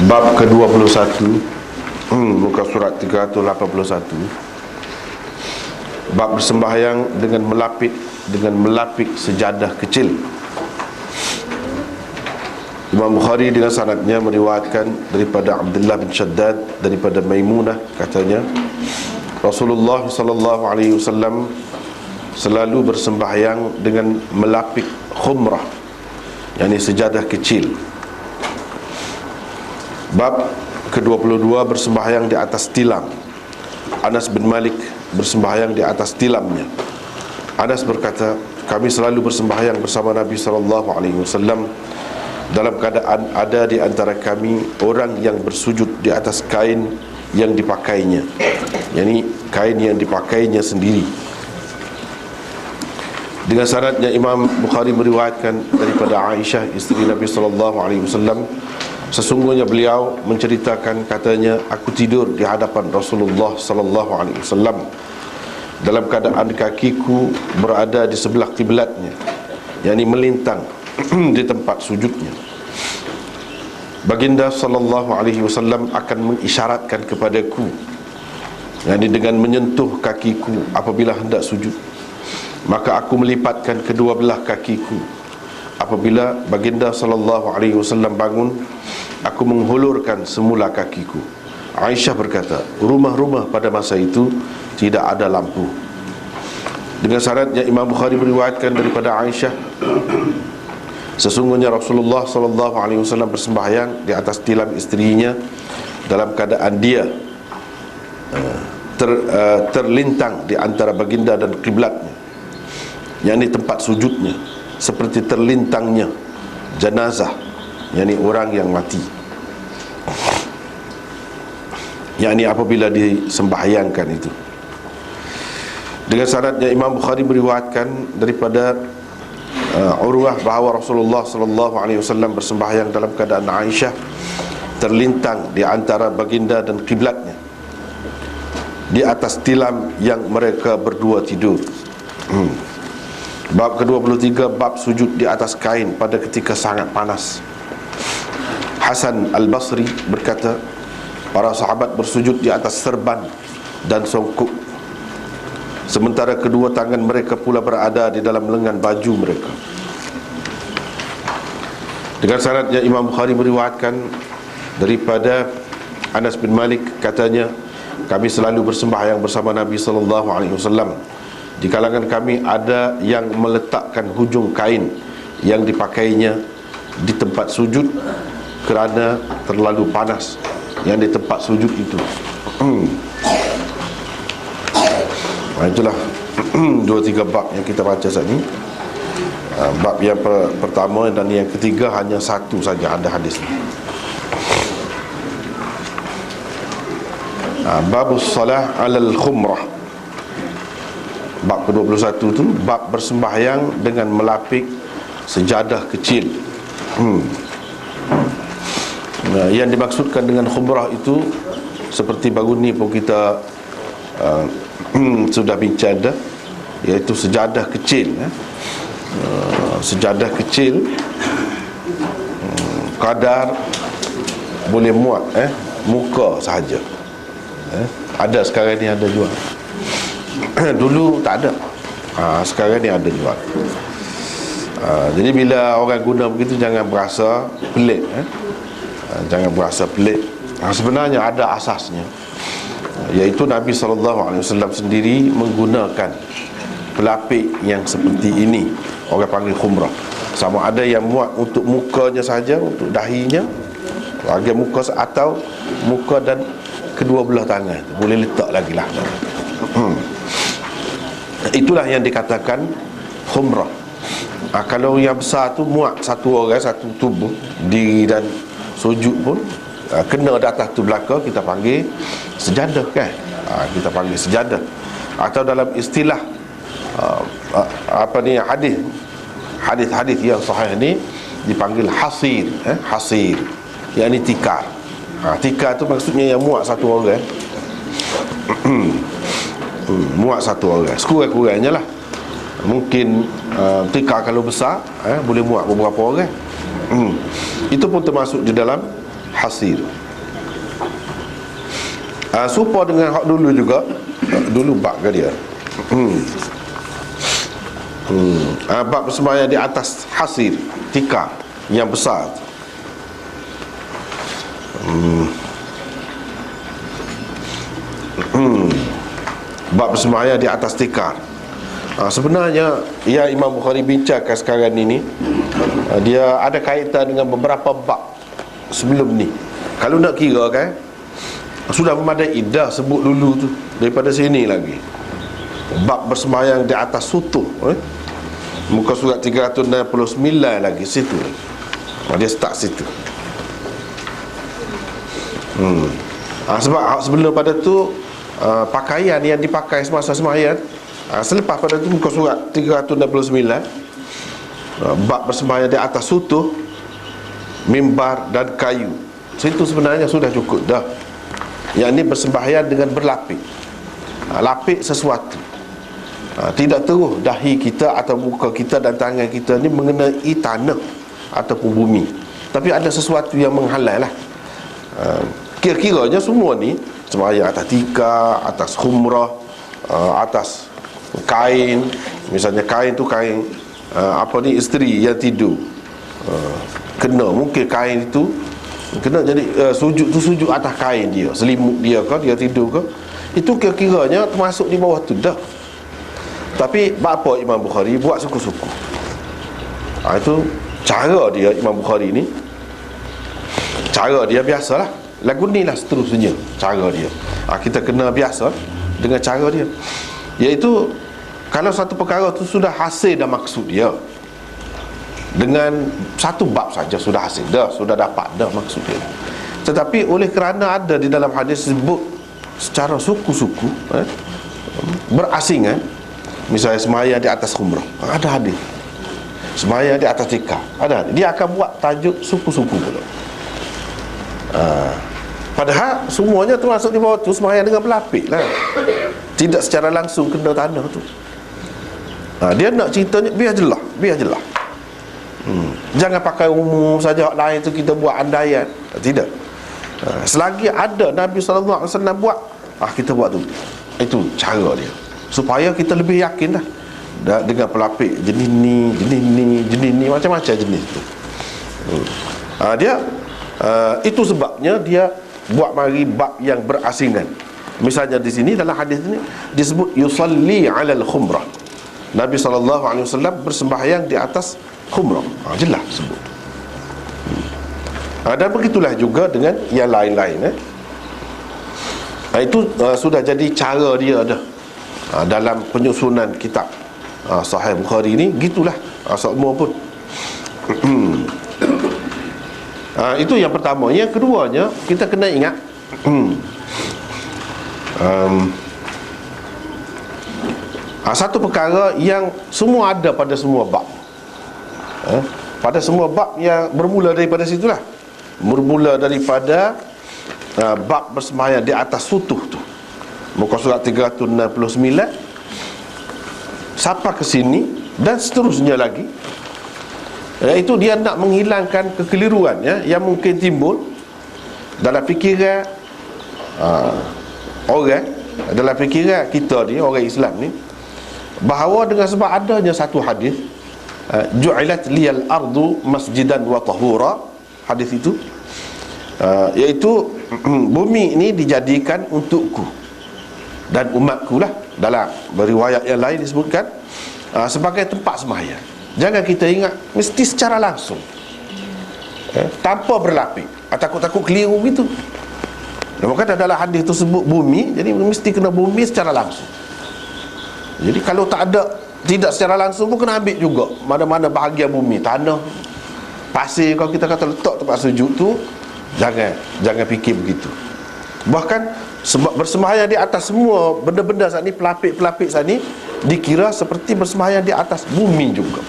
Bab ke-21, muka surat 381. Bab bersembahyang dengan melapik sejadah kecil. Imam Bukhari dengan sanadnya meriwayatkan daripada Abdullah bin Shaddad daripada Maimunah, katanya Rasulullah sallallahu alaihi wasallam selalu bersembahyang dengan melapik khumrah, yakni sejadah kecil. Bab ke-22 bersembahyang di atas tilam. Anas bin Malik bersembahyang di atas tilamnya. Anas berkata, kami selalu bersembahyang bersama Nabi SAW dalam keadaan ada di antara kami orang yang bersujud di atas kain yang dipakainya, yakni kain yang dipakainya sendiri. Dengan sanadnya Imam Bukhari meriwayatkan daripada Aisyah, isteri Nabi SAW, sesungguhnya beliau menceritakan, katanya, aku tidur di hadapan Rasulullah SAW dalam keadaan kakiku berada di sebelah kiblatnya, yakni melintang di tempat sujudnya. Baginda SAW akan mengisyaratkan kepadaku, yakni dengan menyentuh kakiku apabila hendak sujud, maka aku melipatkan kedua belah kakiku. Apabila baginda SAW bangun, aku menghulurkan semula kakiku. Aisyah berkata, rumah-rumah pada masa itu tidak ada lampu. Dengan syaratnya Imam Bukhari meriwayatkan daripada Aisyah, sesungguhnya Rasulullah SAW bersembahyang di atas tilam istrinya dalam keadaan dia terlintang di antara baginda dan kiblatnya, yakni tempat sujudnya, seperti terlintangnya jenazah, yakni orang yang mati, yakni apabila disembahyangkan itu. Dengan sanadnya Imam Bukhari meriwayatkan daripada Urwah bahawa Rasulullah SAW bersembahyang dalam keadaan Aisyah terlintang di antara baginda dan kiblatnya di atas tilam yang mereka berdua tidur. Bab ke-23, bab sujud di atas kain pada ketika sangat panas. Hasan Al-Basri berkata, para sahabat bersujud di atas serban dan songkok, sementara kedua tangan mereka pula berada di dalam lengan baju mereka. Dengan sanadnya Imam Bukhari meriwayatkan daripada Anas bin Malik, katanya, kami selalu bersembahyang bersama Nabi SAW. Di kalangan kami ada yang meletakkan hujung kain yang dipakainya di tempat sujud kerana terlalu panas yang di tempat sujud itu. Itulah 2-3 bab yang kita baca saat ini. Bab yang pertama dan yang ketiga hanya satu saja ada hadis. Babus salah alal khumrah. Bab ke-21 tu bab bersembahyang dengan melapik sejadah kecil. Yang dimaksudkan dengan khumrah itu seperti baru ni pun kita sudah bincang dah, iaitu sejadah kecil. Sejadah kecil kadar boleh muat muka sahaja. Ada sekarang ni ada jual. Dulu tak ada. Sekarang ni ada jual. Jadi bila orang guna begitu, jangan berasa pelik. Jangan berasa pelik. Sebenarnya ada asasnya, iaitu Nabi SAW sendiri menggunakan pelapik yang seperti ini. Orang panggil khumrah. Sama ada yang muat untuk mukanya saja, untuk dahinya, bahagian muka, atau muka dan kedua belah tangan. Boleh letak lagi lah. Itulah yang dikatakan khumrah. Kalau yang besar tu muat satu orang, satu tubuh, diri dan sujud pun kena di atas tu belakang, kita panggil sejadah, kan? Kita panggil sejadah. Atau dalam istilah hadis yang sahih ni dipanggil hasir. Hasir, yakni tikar. Tikar tu maksudnya yang muat satu orang. Muat satu orang, sekurang-kurangnya lah. Mungkin tikar kalau besar boleh muat beberapa orang. Itu pun termasuk di dalam hasir. Serupa dengan hak dulu juga. Dulu bab ke dia. Bab bersembahyang di atas hasir, tikar yang besar. Bab bersembahyang di atas tikar. Sebenarnya yang Imam Bukhari bincangkan sekarang ini, dia ada kaitan dengan beberapa bab sebelum ni. Kalau nak kira kan, sudah memadai dah sebut dulu tu, daripada sini lagi. Bab bersembahyang di atas sutuh, muka surat 369 lagi situ. Dia start situ. Sebab sebelum pada tu pakaian yang dipakai semasa sembahyang, selepas pada tu muka surat 369, bab bersembahyang di atas sutuh, mimbar dan kayu. Situ sebenarnya sudah cukup dah. Yang ni bersembahyang dengan berlapik, lapik sesuatu, tidak terus dahi kita atau muka kita dan tangan kita ni mengenai tanah ataupun bumi, tapi ada sesuatu yang menghalal lah. Kira-kiranya semua ni sembahyang atas tikar, atas khumrah, atas kain. Misalnya kain tu kain isteri yang tidur, kena mungkin kain itu kena jadi sujud tu sujud atas kain dia, selimut dia ke, dia tidur ke, itu kira-kiranya termasuk di bawah tu dah. Tapi apa Imam Bukhari buat suku-suku. Itu cara dia Imam Bukhari ni, cara dia biasalah. Lagu ni lah seterusnya cara dia. Kita kena biasa dengan cara dia, iaitu kalau satu perkara tu sudah hasil dah maksud dia, dengan satu bab saja sudah hasil dah, sudah dapat dah maksud dia. Tetapi oleh kerana ada di dalam hadis sebut secara suku-suku, berasingan, misalnya sembahyang di atas khumrah, ada hadis. Sembahyang di atas tikar, ada hadis. Dia akan buat tajuk suku-suku pula. Padahal semuanya termasuk di bawah tu sembahyang dengan berlapik lah, tidak secara langsung kena tanah tu. Dia nak ceritanya biar jelas. Jangan pakai umum saja, hak lain tu kita buat andaian. Tidak. Selagi ada Nabi SAW buat, kita buat tu. Itu cara dia, supaya kita lebih yakin dah dengan pelapik jenis ni, macam-macam jenis tu. Dia itu sebabnya dia buat mari bab yang berasingan. Misalnya di sini dalam hadis ini disebut yusalli 'alal khumrah. Nabi SAW bersembahyang di atas khumrah. Jelas sebut. Dan begitulah juga dengan yang lain-lain. Itu sudah jadi cara dia dah dalam penyusunan kitab Sahih Bukhari ni. Gitulah semua pun. Itu yang pertama. Yang keduanya, kita kena ingat satu perkara yang semua ada pada semua bab. Pada semua bab yang bermula daripada situlah. Bermula daripada bab bersembahyang di atas sutuh tu, muka surat 369 sampai ke sini dan seterusnya lagi. Itu dia nak menghilangkan kekeliruan yang mungkin timbul dalam fikiran orang, dalam fikiran kita ni, orang Islam ni, bahawa dengan sebab adanya satu hadis, ju'ilat liyal ardu masjidan wa tahura, hadis itu, iaitu bumi ini dijadikan untukku dan umatku lah. Dalam riwayat yang lain disebutkan sebagai tempat sembahyang. Jangan kita ingat mesti secara langsung, tanpa berlapik. Takut-takut keliru gitu. Maka dalam hadis tu sebut bumi, jadi mesti kena bumi secara langsung. Jadi kalau tidak secara langsung pun kena ambil juga mana-mana bahagian bumi, tanah, pasir. Kalau kita kata letak tempat sujud tu, jangan fikir begitu. Bahkan sebab bersembahyang di atas semua benda-benda saat ni, pelapik-pelapik saat ni, dikira seperti bersembahyang di atas bumi juga.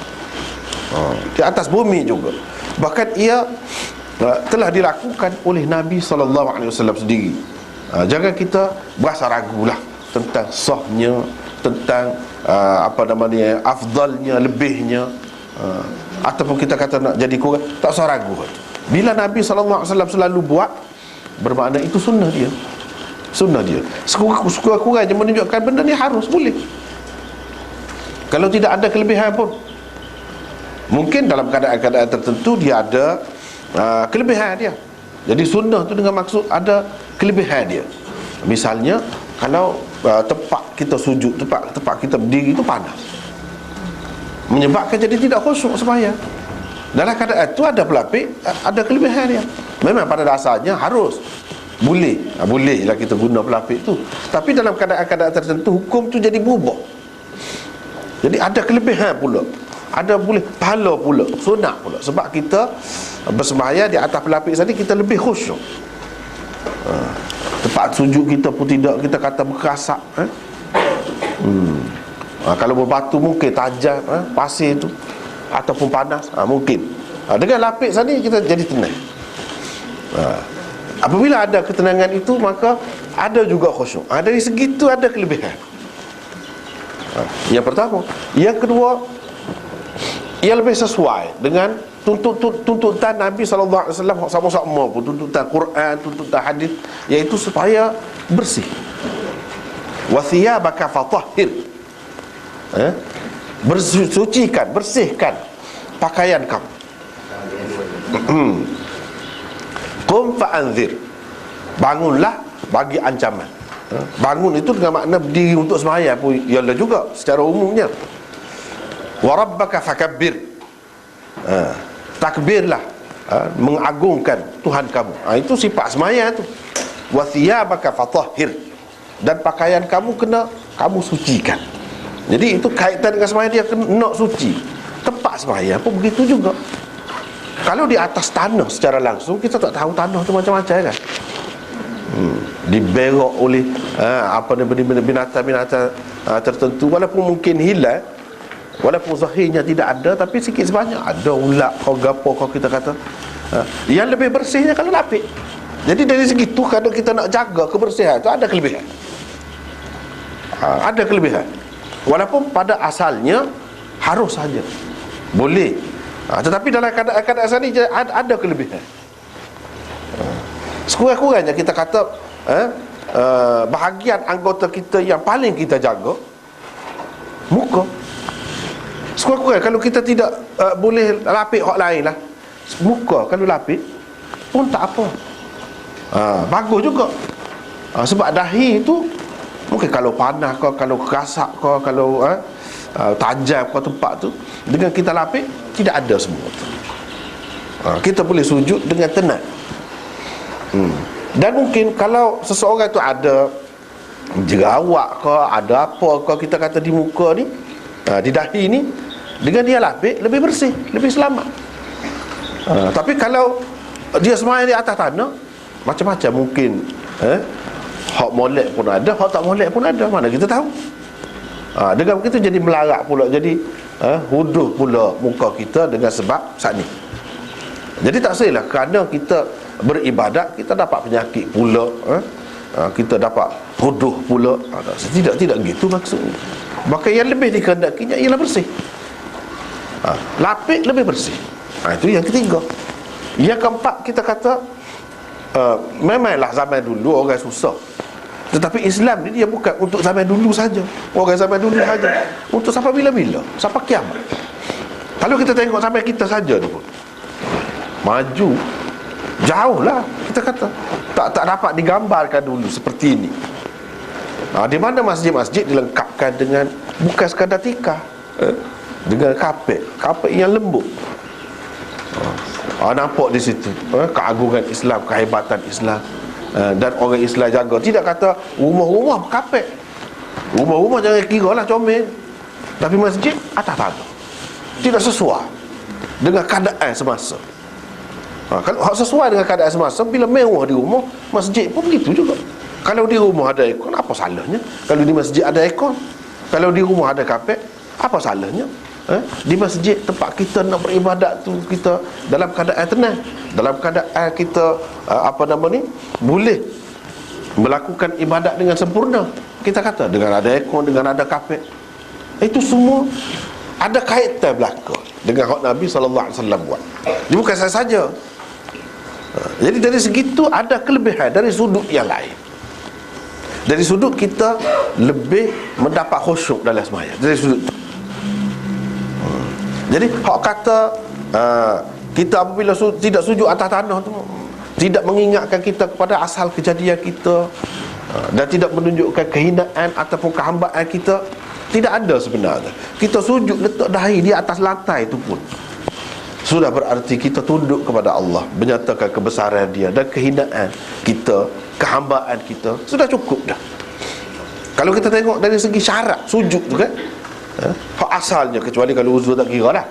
Di atas bumi juga. Bahkan ia telah dilakukan oleh Nabi SAW sendiri. Jangan kita berasa ragulah tentang sahnya, tentang afdalnya, lebihnya, ataupun kita kata nak jadi kurang, tak usah ragu. Bila Nabi SAW selalu buat, bermakna itu sunnah dia. Sunnah dia. Sekurang-kurangnya menunjukkan benda ni harus, boleh. Kalau tidak ada kelebihan pun. Mungkin dalam keadaan-keadaan tertentu dia ada kelebihan dia. Jadi sunnah tu dengan maksud ada kelebihan dia. Misalnya kalau tempat kita sujud, tempat kita berdiri itu panas, menyebabkan jadi tidak khusyuk sembahyang. Dalam keadaan itu ada pelapik, ada kelebihan dia. Memang pada dasarnya harus, boleh lah kita guna pelapik tu. Tapi dalam keadaan-keadaan tertentu, hukum tu jadi berubah. Jadi ada kelebihan pula, ada boleh pahala pula, sunat pula. Sebab kita bersembahyang di atas pelapik tadi, kita lebih khusyuk. Tempat sujud kita pun tidak, kita kata berkasap. Kalau berbatu mungkin tajam, pasir tu, ataupun panas, mungkin. Dengan lapik tadi kita jadi tenang. Apabila ada ketenangan itu, maka ada juga khusyuk. Dari segitu ada kelebihan. Yang pertama. Yang kedua, ia lebih sesuai dengan tuntutan Nabi SAW sama-sama pun, tuntutan Quran, tuntutan hadis, iaitu supaya bersih. Wa thiyabaka fatahhir, bersucikan, bersihkan pakaian kamu. Qum fa'anzir, bangunlah bagi ancaman. Bangun itu dengan makna berdiri untuk sembahyang pun ialah juga secara umumnya. Wa rabbaka fakabbir, takbirlah, mengagungkan Tuhan kamu. Itu sifat sembahyang tu. Wa thiyabaka fatahhir, dan pakaian kamu kena kamu sucikan. Jadi itu kaitan dengan sembahyang, dia kena suci. Tempat sembahyang pun begitu juga. Kalau di atas tanah secara langsung, kita tak tahu tanah tu macam-macam kan. Diberok oleh binatang-binatang tertentu, walaupun mungkin hilang, walaupun zahirnya tidak ada, tapi sikit sebanyak ada ulat kau gapo kau, kita kata yang lebih bersihnya kalau lapik. Jadi dari segitu, kalau kita nak jaga kebersihan tu, ada kelebihan. Ada kelebihan. Walaupun pada asalnya harus saja, boleh, tetapi dalam keadaan asal ni ada kelebihan. Sekurang-kurangnya kita kata bahagian anggota kita yang paling kita jaga, muka. Sekurang-kurangnya kalau kita tidak boleh lapik hak lain lah, muka kalau lapik pun tak apa, bagus juga. Sebab dahi itu mungkin kalau panas kau, kalau kasar kau, kalau tajam kau tempat tu, dengan kita lapik tidak ada semua tu. Kita boleh sujud dengan tenang. Dan mungkin kalau seseorang tu ada jerawat ke, ada apa ke, kita kata di muka ni, di dahi ni, dengan dia lapik lebih bersih, lebih selamat. Tapi kalau dia sembahyang di atas tanah, macam-macam mungkin, hak molek pun ada, hak tak molek pun ada, mana kita tahu. Dengan begitu jadi melarat pula, jadi huduh pula muka kita dengan sebab saat ni. Jadi tak salah kerana kita beribadat kita dapat penyakit pula, kita dapat huduh pula. Tidak gitu maksudnya. Maka yang lebih dikehendakinya ialah bersih. Lapik lebih bersih. Itu yang ketiga. Yang keempat, kita kata memanglah zaman dulu orang susah, tetapi Islam ni dia bukan untuk zaman dulu saja, orang zaman dulu saja, untuk sampai bila-bila, sampai kiamat. Kalau kita tengok sampai kita saja ni pun maju jauh lah, kita kata tak dapat digambarkan dulu seperti ini. Di mana masjid-masjid dilengkapkan dengan bukan sekadar tikar, dengan kapet yang lembut. Nampak di situ keagungan Islam, kehebatan Islam, dan orang Islam jaga. Tidak kata rumah-rumah kapet, rumah-rumah jangan kira lah comel, tapi masjid atas tanah. Tidak sesuai dengan keadaan semasa. Kalau sesuai dengan keadaan semasa, bila mewah di rumah, masjid pun begitu juga. Kalau di rumah ada aircon, apa salahnya? Kalau di masjid ada aircon. Kalau di rumah ada kapet, apa salahnya? Di masjid tempat kita nak beribadat tu, kita dalam keadaan tenang, dalam keadaan kita boleh melakukan ibadat dengan sempurna, kita kata dengan ada aircon, dengan ada kapet. Itu semua ada kaitan belaka dengan hak Nabi SAW buat. Dia bukan saya saja. Jadi dari segitu ada kelebihan dari sudut yang lain. Dari sudut kita lebih mendapat khusyuk dalam sembahyang. Dari sudut jadi hak kata kita apabila tidak sujud atas tanah tu, tidak mengingatkan kita kepada asal kejadian kita, dan tidak menunjukkan kehinaan ataupun kehambaan kita, tidak ada sebenarnya. Kita sujud letak dahi di atas lantai itu pun sudah berarti kita tunduk kepada Allah, menyatakan kebesaran Dia dan kehinaan kita, kehambaan kita, sudah cukup dah. Kalau kita tengok dari segi syarat sujud tu kan, hak asalnya, kecuali kalau uzur tak kira lah,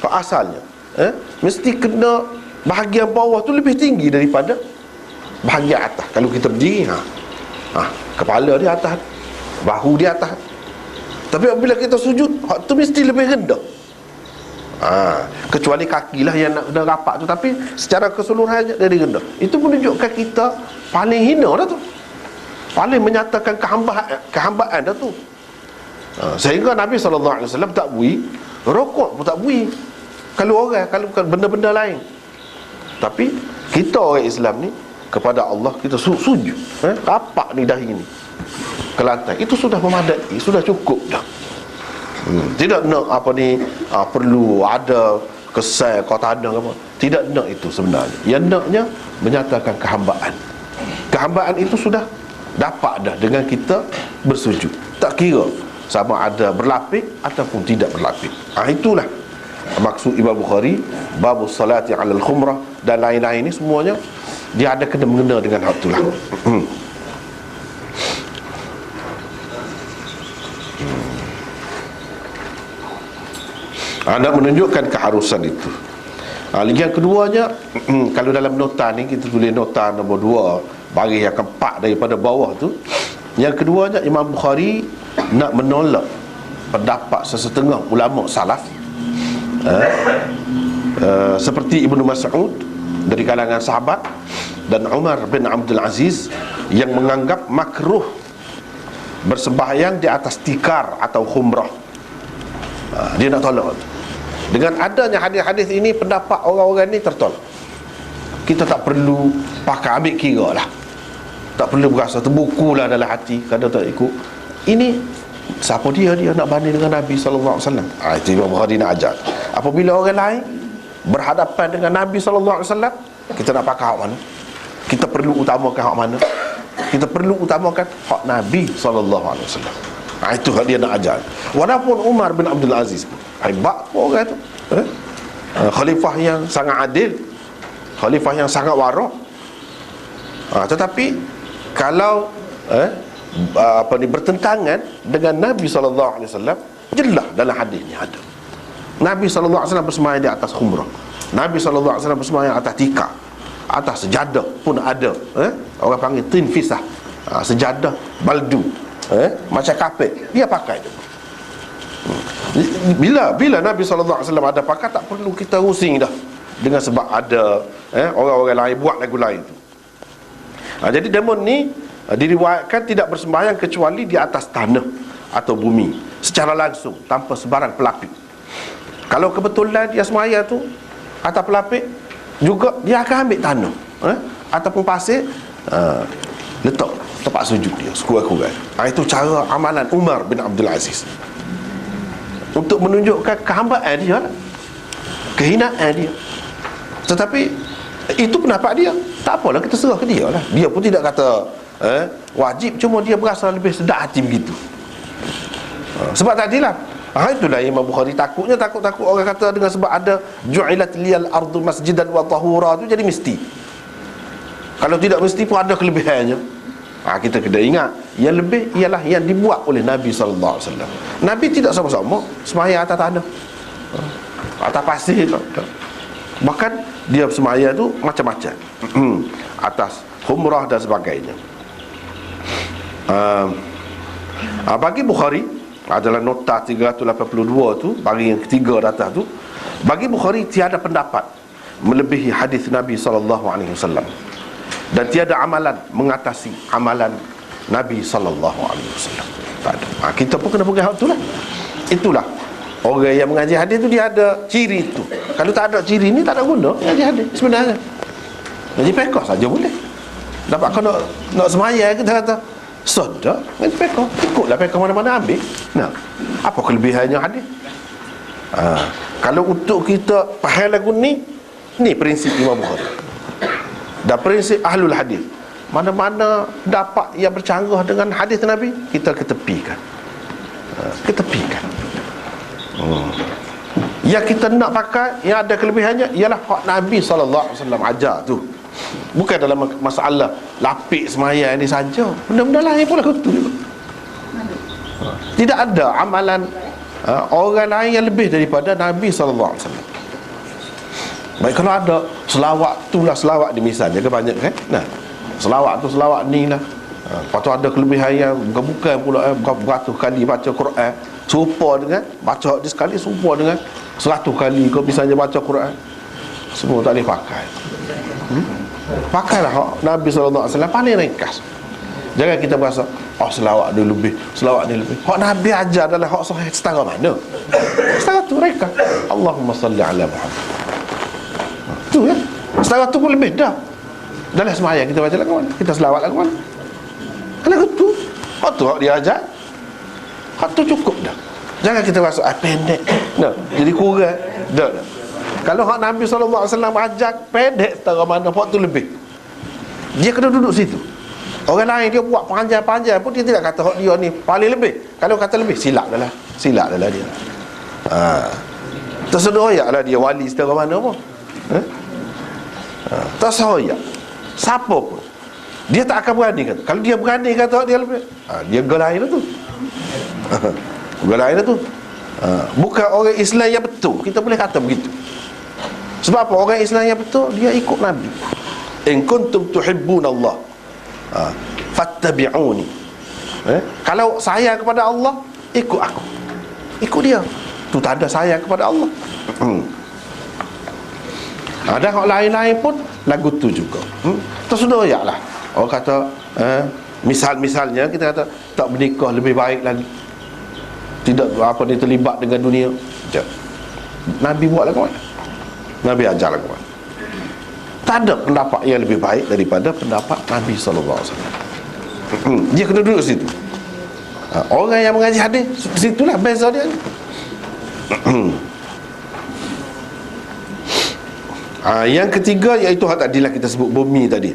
hak asalnya mesti kena bahagian bawah tu lebih tinggi daripada bahagian atas. Kalau kita berdiri, kepala di atas, bahu di atas. Tapi apabila kita sujud, hak tu mesti lebih rendah. Kecuali kaki lah yang nak rapat tu, tapi secara keseluruhannya dari rendah. Itu menunjukkan kita paling hina dah tu, paling menyatakan kehambaan dah tu. Sehingga Nabi SAW tak bui rokok pun tak bui kalau benda-benda lain. Tapi kita orang Islam ni kepada Allah kita sujud, rapat ni dahi ni ke lantai, itu sudah memadai, sudah cukup dah. Tidak nak perlu ada kesan kau tak ada apa. Tidak nak itu sebenarnya. Yang naknya menyatakan kehambaan. Kehambaan itu sudah dapat dah dengan kita bersujud. Tak kira sama ada berlapik ataupun tidak berlapik. Itulah maksud Imam Bukhari babus salati 'alal khumrah dan lain-lain ni, semuanya dia ada kena mengena dengan hal itulah. Anda menunjukkan keharusan itu. Yang keduanya, kalau dalam nota ni kita tulis nota nombor 2 baris yang keempat daripada bawah tu, yang keduanya Imam Bukhari nak menolak pendapat sesetengah ulama salaf, seperti Ibnu Mas'ud dari kalangan sahabat dan Umar bin Abdul Aziz yang menganggap makruh bersembahyang di atas tikar atau khumrah. Dia nak tolak. Dengan adanya hadis-hadis ini, pendapat orang-orang ni tertolak. Kita tak perlu pakai ambil kira lah, tak perlu berasa terbukulah dalam hati kadang tak ikut. Ini siapa dia nak banding dengan Nabi SAW. Itu Imam Bukhari nak ajar. Apabila orang lain berhadapan dengan Nabi SAW, kita nak pakai hak mana? Kita perlu utamakan hak mana? Kita perlu utamakan hak Nabi SAW. Itu hak dia nak ajar. Walaupun Umar bin Abdul Aziz hebat orang tu, khalifah yang sangat adil, khalifah yang sangat warak, tetapi kalau bertentangan dengan Nabi SAW, jelas dalam hadis ni ada Nabi SAW bersemayam di atas khumrah, Nabi SAW bersemayam atas tikar, atas sejadah pun ada, orang panggil tinfisah, sejadah baldu, macam kapet dia pakai tu. Bila Nabi SAW ada pakai, tak perlu kita rusing dah dengan sebab ada orang-orang lain buat lagu lain tu. Jadi demon ni diriwayatkan tidak bersembahyang kecuali di atas tanah atau bumi secara langsung tanpa sebarang pelapik. Kalau kebetulan dia sembahyang tu atas pelapik, juga dia akan ambil tanah ataupun pasir, letak tempat sujud dia sekurang-kurang. Itu cara amalan Umar bin Abdul Aziz untuk menunjukkan kehambaan dia, kehinaan dia. Tetapi itu pendapat dia, tak apalah, kita serah ke dia lah. Dia pun tidak kata wajib, cuma dia berasa lebih sedap hati begitu. Sebab tadilah itulah Imam Bukhari takut orang kata dengan sebab ada ju'ilat liyal ardu masjidan wa tahura tu jadi mesti. Kalau tidak mesti pun ada kelebihannya. Kita kena ingat yang lebih ialah yang dibuat oleh Nabi SAW. Nabi tidak sama-sama sembahyang atas tanah, atas pasir, bahkan dia sembahyang tu macam-macam, atas khumrah dan sebagainya. Bagi Bukhari adalah nota 382 tu, bagi yang ketiga datang tu, bagi Bukhari tiada pendapat melebihi hadis Nabi SAW, dan tiada amalan mengatasi amalan Nabi SAW. Tak ada. Kita pun kena pegang hak itulah. Itulah orang yang mengaji hadis tu, dia ada ciri tu. Kalau tak ada ciri ni, tak ada guna mengaji hadis sebenarnya. Ngaji fiqh saja boleh. Dapat kau nak semaya, kita kata sudah ngaji fiqh, ikutlah fiqh mana-mana ambil. Nah, apa kelebihannya hadis? Kalau untuk kita faham lagu ni prinsip Imam Bukhari dan prinsip ahlul hadis. Mana-mana dapat yang bercanggah dengan hadis Nabi, kita ketepikan. Ketepikan. Yang kita nak pakai yang ada kelebihannya ialah hak Nabi SAW ajar tu. Bukan dalam masalah lapik semaya ni saja. Benda-benda lain pun lagu tu juga. Tidak ada amalan orang lain yang lebih daripada Nabi SAW. Baik, kalau ada selawat tu lah, selawat ni misalnya ke banyak kan. Nah, selawat tu selawat ni lah. Lepas tu ada kelebihan yang bukan pula beratus kali baca Quran serupa dengan baca hadis sekali serupa dengan 100 kali kau misalnya baca Quran. Semua tak boleh pakai. Pakailah hak Nabi SAW paling ringkas. Jangan kita berasa selawat ni lebih, selawat ni lebih. Hak Nabi ajar adalah hak sahih setara mana? Setara tu ringkas. Allahumma salli ala Muhammad. Tu ya. Setara tu pun lebih dah. Dalam sembahyang kita baca lagu mana? Kita selawat lagu mana? Lagu tu. Hak tu hak dia ajar. Hak tu cukup dah. Jangan kita rasa pendek. Nah, jadi kurang. Dah. Kalau hak Nabi SAW ajar pendek setara mana, hak tu lebih. Dia kena duduk situ. Orang lain dia buat panjang-panjang pun dia tidak kata hak dia ni paling lebih. Kalau kata lebih, silap dah lah. Silap dah lah dia. Tersedoyak lah dia wali setara mana pun. Tersedoyak. Siapa pun dia tak akan berani kata. Kalau dia berani kata dia lebih, dia gelain tu. Gelain tu. Bukan orang Islam yang betul. Kita boleh kata begitu. Sebab apa? Orang Islam yang betul dia ikut Nabi. In kuntum tuhibbunallah fattabi'uni. Kalau sayang kepada Allah, ikut aku. Ikut dia. Tu tak ada sayang kepada Allah. Ada hak lain-lain pun lagu tu juga. Tersedoyak lah. Orang kata misalnya kita kata tak bernikah lebih baik lagi, tidak apa ni terlibat dengan dunia. Nabi buat lagu mana? Nabi ajar lagu mana? Tak ada pendapat yang lebih baik daripada pendapat Nabi SAW. Dia kena duduk situ. Orang yang mengaji hadis, situlah beza dia. Yang ketiga iaitu hak tadilah kita sebut bumi tadi.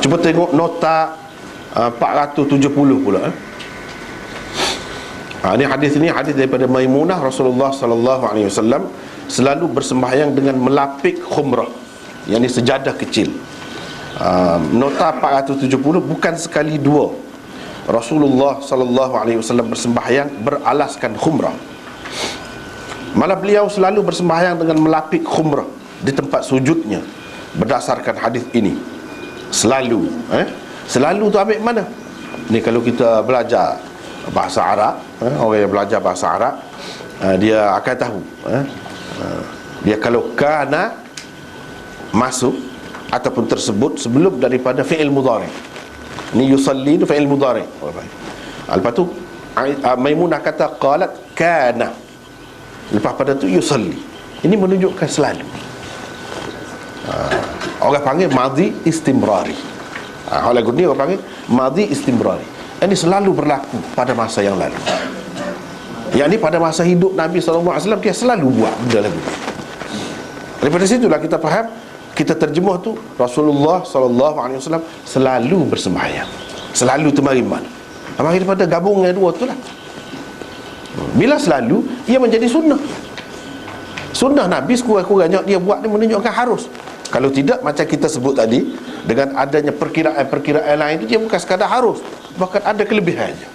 Cuba tengok nota 470 pula. Ini hadis daripada Maimunah. Rasulullah sallallahu alaihi wasallam selalu bersembahyang dengan melapik khumrah, yakni sejadah kecil. Nota 470, bukan sekali dua Rasulullah sallallahu alaihi wasallam bersembahyang beralaskan khumrah. Malah beliau selalu bersembahyang dengan melapik khumrah di tempat sujudnya berdasarkan hadis ini. Selalu selalu tu ambil mana? Ni kalau kita belajar bahasa Arab, orang yang belajar bahasa Arab, dia akan tahu. Dia kalau kana masuk ataupun tersebut sebelum daripada fi'il mudhari. Ni yusalli itu fi'il mudhari. Lepas tu Maimunah kata qalat kana. Lepas pada tu yusalli. Ini menunjukkan selalu. Orang panggil madhi istimrari. Oleh guni orang panggil madhi istimrari. Ini selalu berlaku pada masa yang lalu. Yang ni pada masa hidup Nabi SAW, dia selalu buat benda lagu. Daripada situlah kita faham, kita terjemah tu Rasulullah SAW selalu bersembahyang, selalu temariman. Mari daripada gabungnya dua tu lah. Bila selalu, ia menjadi sunnah. Sunnah Nabi sekurang-kurangnya dia buat ni menunjukkan harus. Kalau tidak, macam kita sebut tadi, dengan adanya perkiraan-perkiraan lain itu, dia bukan sekadar harus, bahkan ada kelebihannya.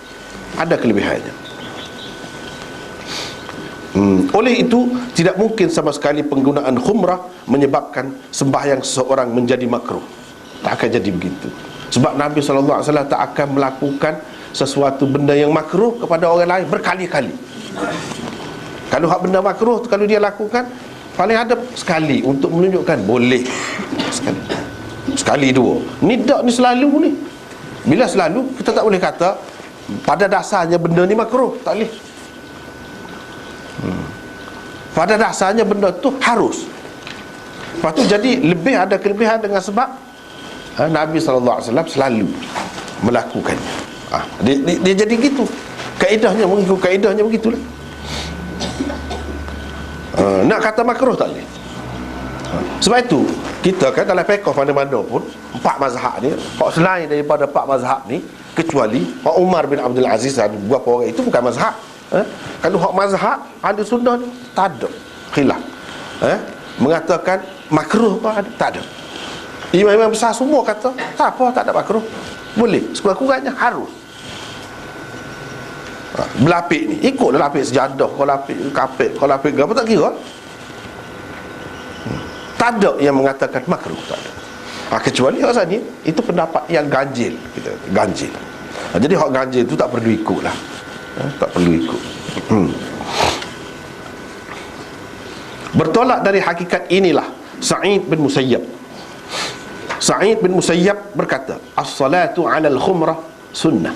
Ada kelebihannya. Oleh itu, tidak mungkin sama sekali penggunaan khumrah menyebabkan sembahyang seseorang menjadi makruh. Tak akan jadi begitu. Sebab Nabi SAW tak akan melakukan sesuatu benda yang makruh kepada orang lain berkali-kali. Kalau hak benda makruh tu, kalau dia lakukan, paling ada sekali untuk menunjukkan boleh. Sekali dua. Ni tak, ni selalu ni. Bila selalu, kita tak boleh kata pada dasarnya benda ni makruh. Tak boleh. pada dasarnya benda tu harus. Lepas tu jadi lebih ada kelebihan dengan sebab Nabi SAW selalu melakukannya. Dia jadi gitu. Kaedahnya mengikut kaedahnya begitulah. Nak kata makruh tak boleh. Sebab itu kita kan dalam fiqh mana-mana pun empat mazhab ni, hak selain daripada empat mazhab ni, kecuali hak Umar bin Abdul Aziz ada beberapa orang itu bukan mazhab. Kalau hak mazhab ahli sunnah ni tak ada khilaf. Mengatakan makruh apa ada? Tak ada. Imam-imam besar semua kata tak apa, tak ada makruh. Boleh, sekurang-kurangnya harus. Berlapik ni ikutlah lapik sejadah, kau lapik kapet, kau lapik apa tak kira. Tak ada yang mengatakan makruh, tak ada. Kecuali hak ni itu pendapat yang ganjil, kita ganjil. Jadi hak ganjil tu tak perlu ikutlah. Tak perlu ikut. Bertolak dari hakikat inilah Sa'id bin Musayyab. Sa'id bin Musayyab berkata, as-salatu 'ala al-khumrah sunnah.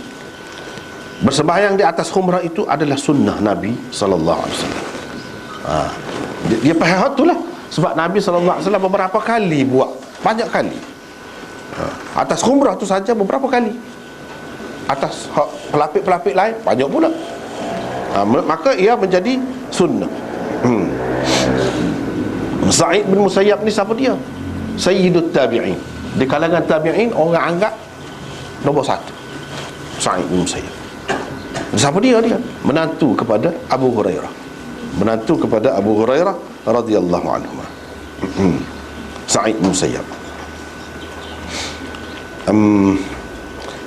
Bersembahyang di atas khumrah itu adalah sunnah Nabi sallallahu alaihi wasallam. Dia faham itulah. Sebab Nabi sallallahu alaihi wasallam beberapa kali buat, banyak kali. Atas khumrah tu saja beberapa kali. Atas pelapik-pelapik lain banyak pula. Maka ia menjadi sunnah. Sa'id bin Musayyab ni siapa dia? Sayyidut tabi'in. Di kalangan tabi'in orang anggap nombor satu Sa'id bin Musayyab. Siapa dia? Dia menantu kepada Abu Hurairah. Menantu kepada Abu Hurairah radhiyallahu anhu. Sa'id bin Musayyab.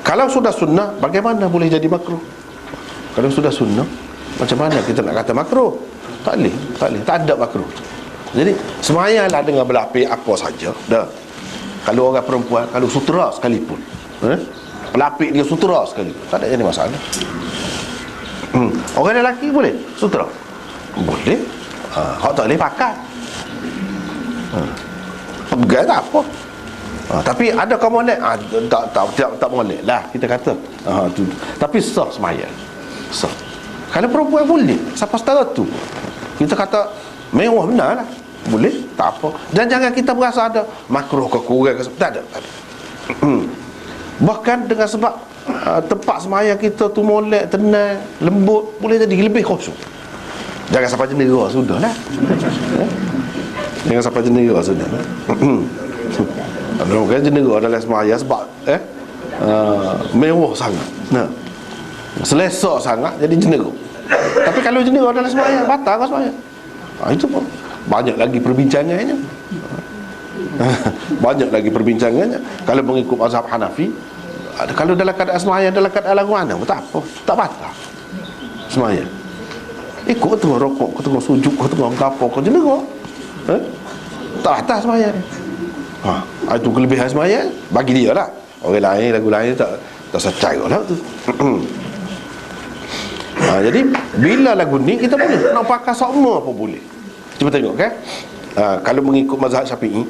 Kalau sudah sunnah, bagaimana boleh jadi makruh? Kalau sudah sunnah, macam mana kita nak kata makruh? Tak boleh, tak boleh, tak ada makruh. Jadi semayanglah dengan berlapik apa saja dah. Kalau orang perempuan, kalau sutera sekalipun, pelapik dia sutera sekalipun, tak ada jadi masalah. Orang lelaki boleh sutera? Boleh. Hak tak boleh pakai. Pegang tak apa. Tapi ada kau molek, tak molek lah kita kata. Tu. Tapi sah semayang. Sah. Kalau perempuan boleh, siapa setara tu? Kita kata mewah benar lah. Boleh, tak apa. Dan jangan kita berasa ada makruh ke kurang ke, tak ada. Bahkan dengan sebab tempat semayang kita tu molek, tenang, lembut, boleh jadi lebih khusyuk. Jangan sampai jenera sudah lah. Jangan sampai jenera sudah lah. Bukan jenera dalam semayang sebab mewah sangat, selesa sangat jadi jenera. Tapi kalau jenera dalam semayang, batal ke semayang? Itu pun banyak lagi perbincangannya. Banyak lagi perbincangannya. Kalau mengikut mazhab Hanafi, kalau dalam keadaan semayang, dalam keadaan lagu mana, tak apa, tak batal semayang. Kau tengah rokok, kau tengah sujud, kau tengah apa, kau jenera, tak batal semayang. Itu kelebihan semayang bagi dia lah. Orang lain, lagu lain tak secai lah tu. Jadi bila lagu ni kita boleh nak pakai sama pun boleh. Cuba tengok kan. Kalau mengikut mazhab Syafi'i,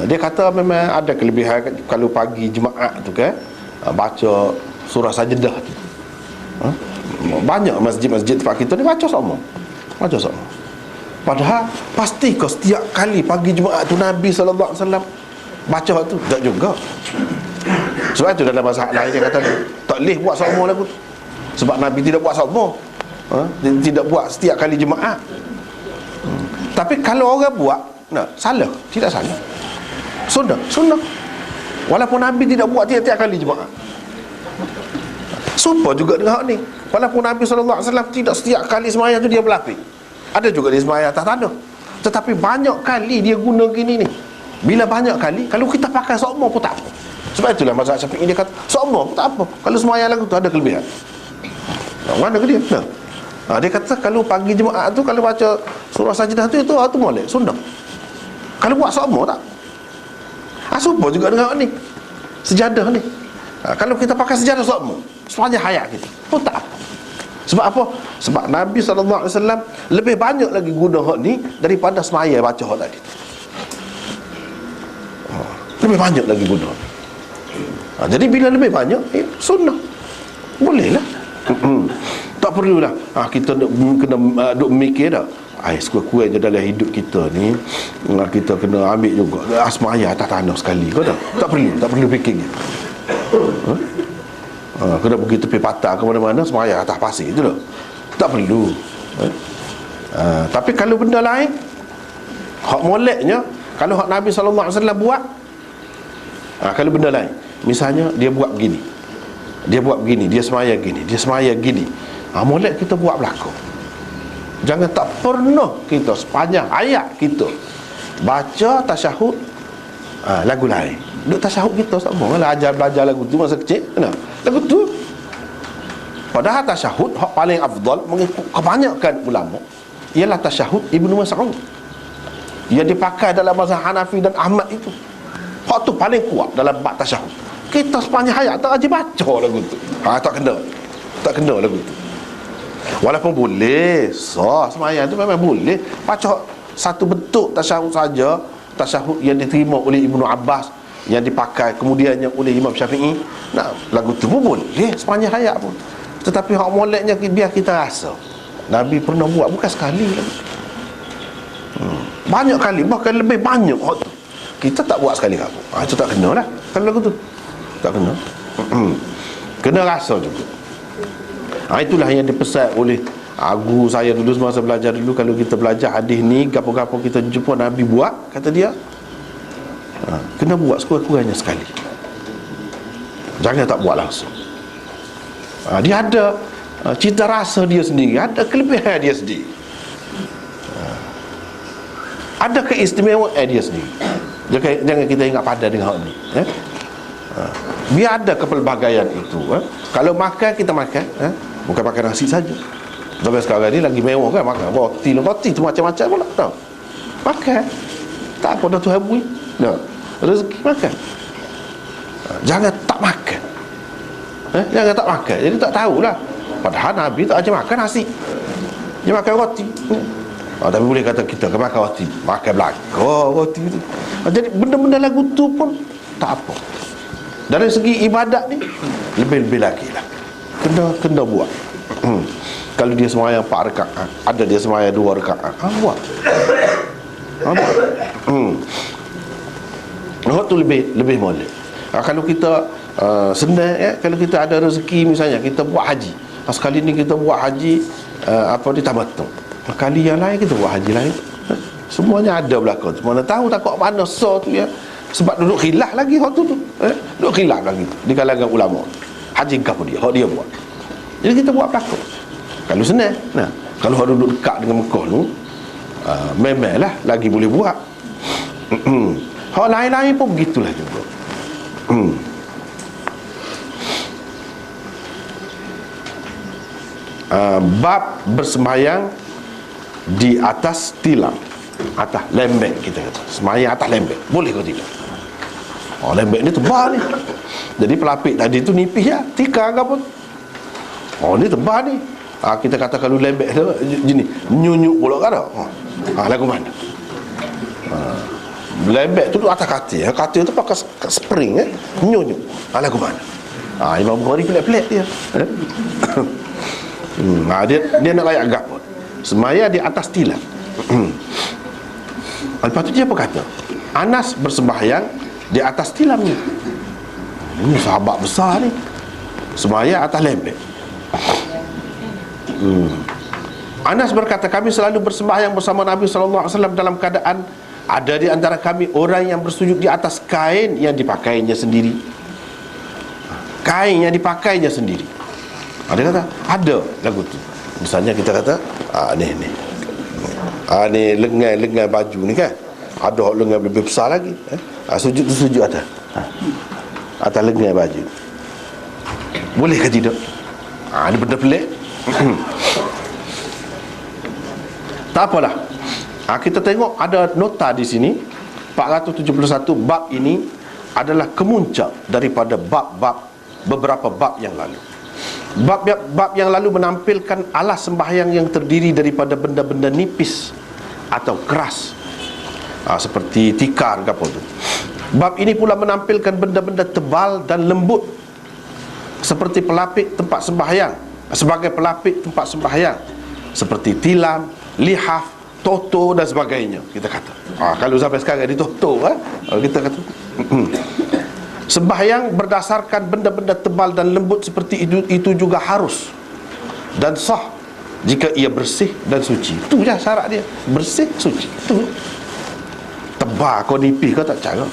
dia kata memang ada kelebihan kalau pagi jemaah tu kan, baca surah Sajdah tu. Banyak masjid-masjid tempat kita ni baca sama. Baca sama. Padahal pasti kau setiap kali pagi Jumaat tu Nabi SAW baca tu? Tak juga. Sebab itu dalam mazhab lain dia kata tak boleh buat sama lagu tu. Sebab Nabi tidak buat sama. Tidak buat setiap kali Jumaat. Tapi kalau orang buat, salah? Tidak salah. Sunnah. Walaupun Nabi tidak buat tiap-tiap kali Jumaat. Supaya juga dengan hak ni. Walaupun Nabi SAW tidak setiap kali semayang tu dia berlapik. Ada juga dia semayang atas tanah. Tetapi banyak kali dia guna gini ni. Bila banyak kali, kalau kita pakai sokmo pun tak apa. Sebab itulah mazhab Syafi'i dia kata sokmo pun tak apa. Kalau semayang lagu tu ada kelebihan. Mana ke dia? Dia kata kalau pagi Jumaat tu kalau baca surah Sajdah tu itu molek, sunnah. Kalau buat sokmo tak? Supaya juga dengan ni sejadah ni. Kalau kita pakai sejadah sokmo sepanjang hayat kita pun tak apa. Sebab apa? Sebab Nabi SAW lebih banyak lagi guna hak ni daripada semaya baca hak tadi. Lebih banyak lagi guna. Jadi bila lebih banyak, sunnah. Boleh lah. Tak perlulah kita kena duk mikir dah. sekurang-kurang je dalam hidup kita ni, kita kena ambil juga semaya atas tanah sekali. Kau dah tak perlu fikir. Kena pergi tepi patah ke mana-mana, semaya atas pasir tu dah. Tak perlu. Tapi kalau benda lain, hak moleknya, kalau hak Nabi SAW buat, kalau benda lain, misalnya dia buat begini, dia semaya gini, molek kita buat berlaku. Jangan tak pernah kita sepanjang ayat kita baca tasyahud lagu lain. Duk tasyahud kita sama lah, belajar lagu tu masa kecil, kenapa? Lagu tu. Padahal tasyahud hak paling afdal mengikut kebanyakan ulama ialah tasyahud Ibnu Mas'ud yang dipakai dalam mazhab Hanafi dan Ahmad itu. Hak tu paling kuat dalam bab tasyahud. Kita sepanjang hayat tak wajib baca lagu tu. Tak kena lagu tu. Walaupun boleh sembahyang tu memang boleh baca satu bentuk tasyahud saja, tasyahud yang diterima oleh Ibnu Abbas, yang dipakai kemudiannya oleh Imam Syafi'i. Nah, lagu tu pun boleh sepanjang hayat pun. Tetapi hak moleknya biar kita rasa Nabi pernah buat, bukan sekali lagu tu. Banyak kali, bahkan lebih banyak hak tu. Kita tak buat sekali kamu. Itu tak kena lah kalau lagu tu. Tak kena. Kena rasa juga. Itulah yang dipesan oleh guru saya dulu semasa belajar dulu. Kalau kita belajar hadis ni, gapo-gapo kita jumpa Nabi buat, kata dia, kena buat sekurang-kurangnya sekali. Jangan tak buat langsung. Dia ada cita rasa dia sendiri, ada kelebihan dia sendiri, ada keistimewaan dia sendiri. Jangan kita ingat padan dengan hal ni. Biar ada kepelbagaian itu. Kalau makan, kita makan, bukan makan nasi saja. Tapi sekarang ni lagi mewah kan, makan roti tu macam-macam pula. Tahu? Makan. Tak apa dah Tuhan beri. Rezeki makan. Jangan tak makan. Jangan tak makan. Jadi tak tahulah. Padahal Nabi tak ajar makan nasi. Dia makan roti. Tapi boleh kata kita ke makan roti, makan belaka roti tu. Jadi benda-benda lagu tu pun tak apa. Dari segi ibadat ni lebih-lebih lagi lah. Kena buat. Kalau dia sembahyang 4 rakaat, ada dia sembahyang 2 rakaat, buat. Tu lebih molek. Kalau kita senang, kalau kita ada rezeki, misalnya kita buat haji. Sekali ni kita buat haji di tamattu. Kali yang lain kita buat haji lain. Semuanya ada belakang. Mana tahu takut mana tu ya. Sebab duduk khilaf lagi hak tu. Duduk khilaf lagi di kalangan ulama. Haji apa dia? Hak dia buat. Jadi kita buat belakang. Kalau senang. Kalau hak duduk dekat dengan Mekah tu, memanglah lagi boleh buat. Hak lain-lain pun begitulah juga. Bab bersembahyang di atas tilam, atas lembek, kita kata sembahyang atas lembek, boleh ke tidak? Lembek ni tebal ni. Jadi pelapik tadi tu nipis ya, tikar ke apa. Ni tebal ni. Kita kata kalau lembek tu jenis nyunyuk pula kan dah. Lagu mana? Lembek tu atas katil. Katil tu pakai spring nyunyuk. Lagu mana? Imam Bukhari pelik-pelik dia. Dia nak layak gap. Semaya di atas tilam. Lepas tu dia apa kata? Anas bersembahyang di atas tilam ni. Ini sahabat besar ni. Semaya atas lembek. Anas berkata, kami selalu bersembahyang bersama Nabi SAW dalam keadaan ada di antara kami orang yang bersujud di atas kain yang dipakainya sendiri. Kain yang dipakainya sendiri. Dia kata ada lagu tu. Misalnya kita kata ni lengan baju ni kan, ada lengan lebih besar lagi. Sujud tu sujud atas lengan baju. Boleh ke tidak? Ini benda pelik. Tak apalah. Kita tengok ada nota di sini 471. Bab ini adalah kemuncak daripada beberapa bab yang lalu. Bab yang lalu menampilkan alas sembahyang yang terdiri daripada benda-benda nipis atau keras, seperti tikar ke apa tu. Bab ini pula menampilkan benda-benda tebal dan lembut seperti pelapik tempat sembahyang, sebagai pelapik tempat sembahyang, seperti tilam, lihaf, toto dan sebagainya, kita kata. Kalau sampai sekarang di toto, kita kata sembahyang berdasarkan benda-benda tebal dan lembut seperti itu juga harus dan sah jika ia bersih dan suci. Itu je syarat dia, bersih, suci. Itu tebal kau nipis kau tak cara.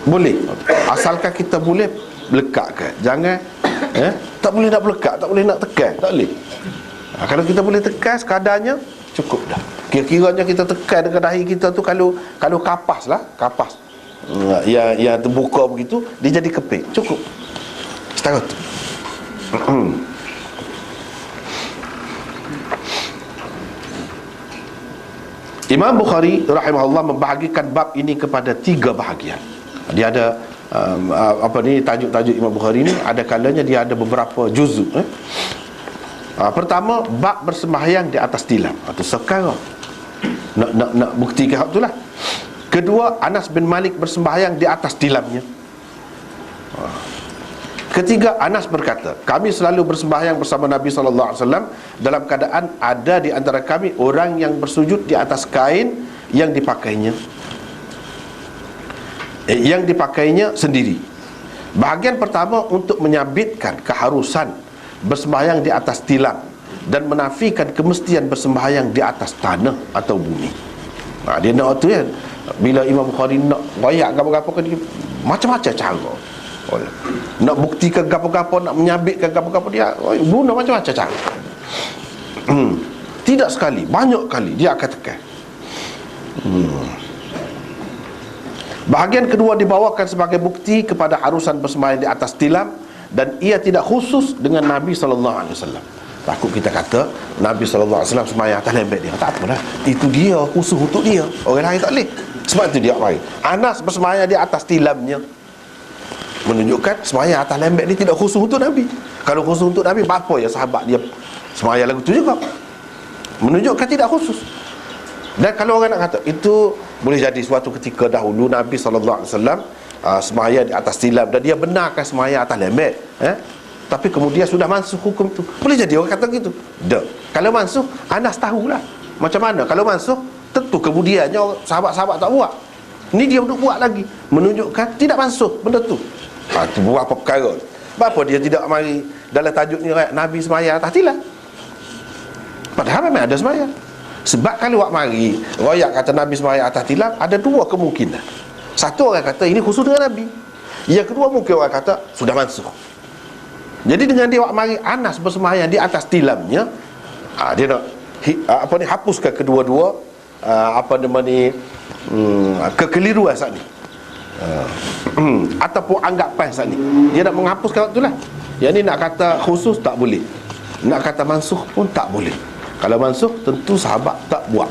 Boleh, asalkan kita boleh lekatkan. Jangan tak boleh nak melekat, tak boleh nak tekan, tak boleh. Kalau kita boleh tekan sekadarnya, cukup dah. Kira-kiranya kita tekan dengan dahi kita tu, kalau kapas lah, kapas yang terbuka begitu, dia jadi keping, cukup. Setara tu. Imam Bukhari rahimahullah membahagikan bab ini kepada 3 bahagian. Dia ada tajuk-tajuk Imam Bukhari ni, ada kalanya dia ada beberapa juzuk. Pertama, bab bersembahyang di atas tilam atau sekarang nak buktikan hak itulah. Kedua, Anas bin Malik bersembahyang di atas tilamnya. Ketiga, Anas berkata, kami selalu bersembahyang bersama Nabi SAW dalam keadaan ada di antara kami orang yang bersujud di atas kain yang dipakainya sendiri. Bahagian pertama untuk menyabitkan keharusan bersembahyang di atas tilam dan menafikan kemestian bersembahyang di atas tanah atau bumi. Dia nak tu kan, bila Imam Bukhari nak royak gapo-gapo kan, macam-macam cara. Nak buktikan gapo-gapo, nak menyabitkan gapo-gapo, dia guna macam-macam cara. Tidak sekali, banyak kali dia akan tekan. Bahagian kedua dibawakan sebagai bukti kepada harusan bersembahyang di atas tilam, dan ia tidak khusus dengan Nabi SAW. Takut kita kata Nabi SAW sembahyang atas lembek dia. Tak apalah, itu dia khusus untuk dia, orang lain tak boleh. Sebab itu dia mari Anas bersembahyang di atas tilamnya, menunjukkan sembahyang atas lembek ni tidak khusus untuk Nabi. Kalau khusus untuk Nabi, apa ya sahabat dia sembahyang lagu tu juga? Menunjukkan tidak khusus. Dan kalau orang nak kata itu boleh jadi suatu ketika dahulu Nabi SAW sembahyang di atas tilam dan dia benarkan sembahyang atas lembek, tapi kemudian sudah mansuh hukum tu, boleh jadi orang kata gitu. Kalau mansuh, Anas tahulah macam mana. Kalau mansuh, tentu kemudiannya sahabat-sahabat tak buat, ni dia duk buat lagi, menunjukkan tidak mansuh benda tu. Itu buat apa perkara. Kenapa dia tidak mari dalam tajuk ni Nabi sembahyang atas tilam, padahal memang ada sembahyang. Sebab kalau awak mari royak kata Nabi sembahyang atas tilam, ada 2 kemungkinan. Satu, orang kata ini khusus dengan Nabi. Yang kedua, mungkin orang kata sudah mansuh. Jadi dengan dia awak mari Anas bersembahyang di atas tilamnya, dia nak hapuskan kedua-dua kekeliruan saat ni, ataupun anggapan saat ni. Dia nak menghapuskan waktu lah. Yang ni nak kata khusus tak boleh, nak kata mansuh pun tak boleh. Kalau mansuh, tentu sahabat tak buat.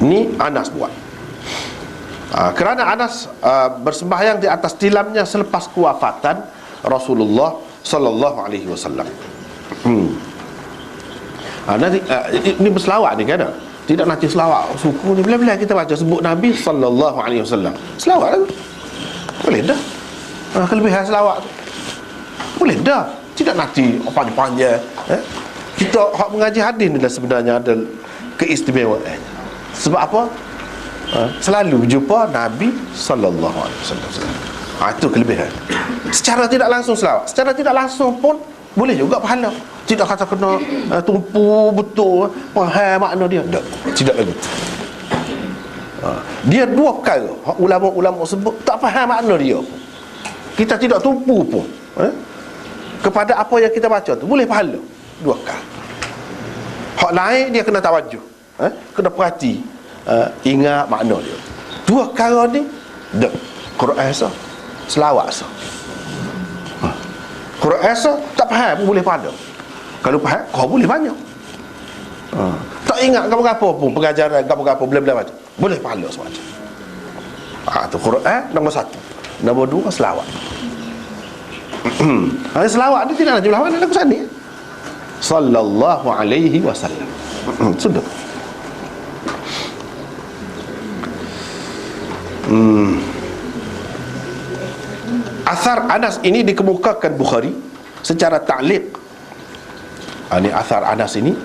Ni Anas buat. Kerana Anas bersembahyang di atas tilamnya selepas kewafatan Rasulullah sallallahu alaihi wasallam. Nanti ini berselawat ni kan? Tidak nanti selawat suku ni, bila-bila kita baca sebut Nabi sallallahu alaihi wasallam, selawat lah. Boleh dah. Kelebihan selawat tu boleh dah. Tidak nanti panjang-panjang. Kita hak mengaji hadis ni dah sebenarnya ada keistimewaan. Sebab apa? Selalu berjumpa Nabi sallallahu alaihi wasallam. Itu kelebihan. Secara tidak langsung selawat, secara tidak langsung pun boleh juga pahala. Tidak kata kena tumpu betul faham makna dia. Tidak lagi. Dia 2 perkara ulama-ulama sebut tak faham makna dia, kita tidak tumpu pun kepada apa yang kita baca tu, boleh pahala 2 perkara. Hak lain dia kena tawajuh, kena perhati, ingat makna dia. 2 perkara ni Quran sah, selawat sah. Quran sah tak faham pun boleh pahala. Kalau faham, kau boleh banyak. Tak ingat apa-apa pun pengajaran apa-apa bela-bela macam, boleh pahala semacam. Tu Quran nombor 1. Nombor 2 selawat. Selawat ni tidak ada jumlah mana lagu sana. Sallallahu alaihi wasallam. Sudah. Athar Anas ini dikemukakan Bukhari secara ta'liq. Ini athar Anas ini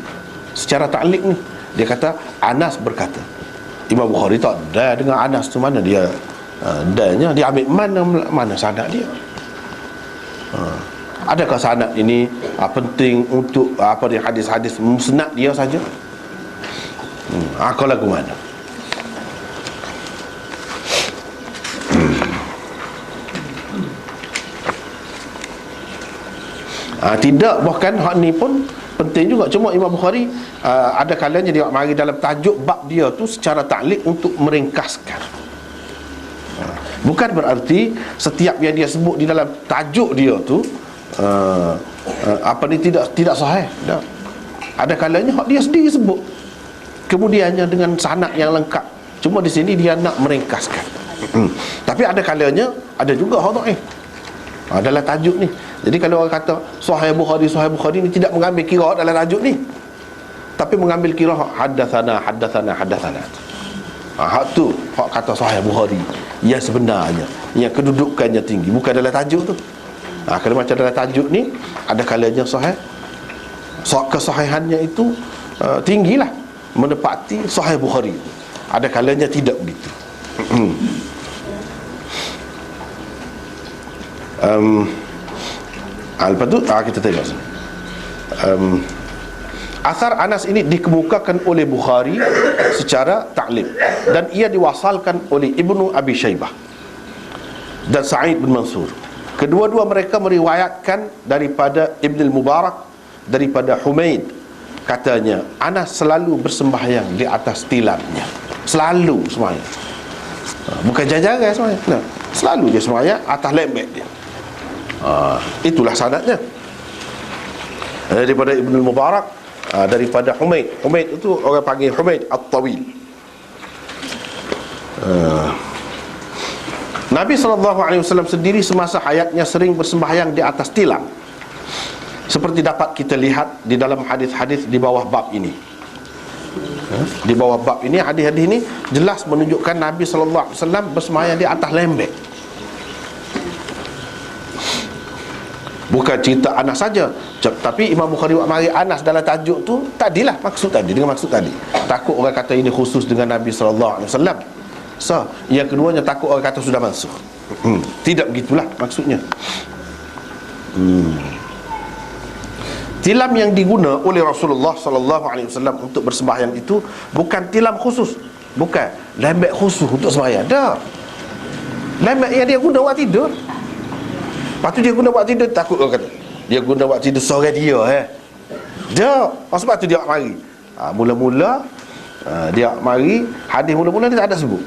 secara ta'liq ni. Dia kata Anas berkata. Imam Bukhari tak ada dengan Anas tu, mana dia danya, dia ambil mana sanad dia. Adakah sanad ini penting untuk dia hadis-hadis musnad dia saja? Kau lagu mana? Tidak, bahkan hak ni pun penting juga. Cuma Imam Bukhari ada kalanya dia mari dalam tajuk bab dia tu secara ta'liq untuk meringkaskan. Bukan berarti setiap yang dia sebut di dalam tajuk dia tu tidak sahih. Tak. Ada kalanya hak dia sendiri sebut, kemudiannya dengan sanad yang lengkap. Cuma di sini dia nak meringkaskan. Tapi ada kalanya ada juga hak dhaif dalam tajuk ni. Jadi kalau orang kata Sahih Bukhari ni tidak mengambil kira dalam tajuk ni, tapi mengambil kira haddatsana. Hak tu hak kata Sahih Bukhari yang sebenarnya, yang kedudukannya tinggi, bukan dalam tajuk tu. Kalau macam dalam tajuk ni, ada kalanya sahih, kesahihannya itu tinggilah, menepati Sahih Bukhari. Ada kalanya tidak begitu. Lepas tu kita tengok asar Anas ini dikemukakan oleh Bukhari secara ta'lim, dan ia diwasalkan oleh Ibnu Abi Syaibah dan Sa'id bin Mansur. Kedua-dua mereka meriwayatkan daripada Ibn al-Mubarak, daripada Humaid, katanya Anas selalu bersembahyang di atas tilamnya. Selalu sembahyang, bukan jajaran sembahyang. Nah, selalu dia sembahyang atas lembek dia. Itulah sanadnya. Daripada Ibn al-Mubarak, daripada Humaid. Humaid itu orang panggil Humaid At-Tawil. Nabi SAW sendiri semasa hayatnya sering bersembahyang di atas tilam, seperti dapat kita lihat di dalam hadis-hadis di bawah bab ini. Di bawah bab ini, hadis-hadis ini jelas menunjukkan Nabi SAW bersembahyang di atas lembek. Bukan cerita Anas saja, tapi Imam Bukhari buat mari Anas dalam tajuk tu tadilah maksud tadi, dengan maksud tadi. Takut orang kata ini khusus dengan Nabi SAW. Yang keduanya takut orang kata sudah mansuh. Tidak begitulah maksudnya. Tilam yang diguna oleh Rasulullah SAW untuk bersembahyang itu bukan tilam khusus, bukan lembek khusus untuk sembahyang. Dah, lembek yang dia guna buat tidur. Lepas tu dia guna buat tidur, takut orang kata dia guna buat tidur sore dia Dah, sebab tu dia mari mula-mula dia mari hadis mula-mula dia tak ada sebut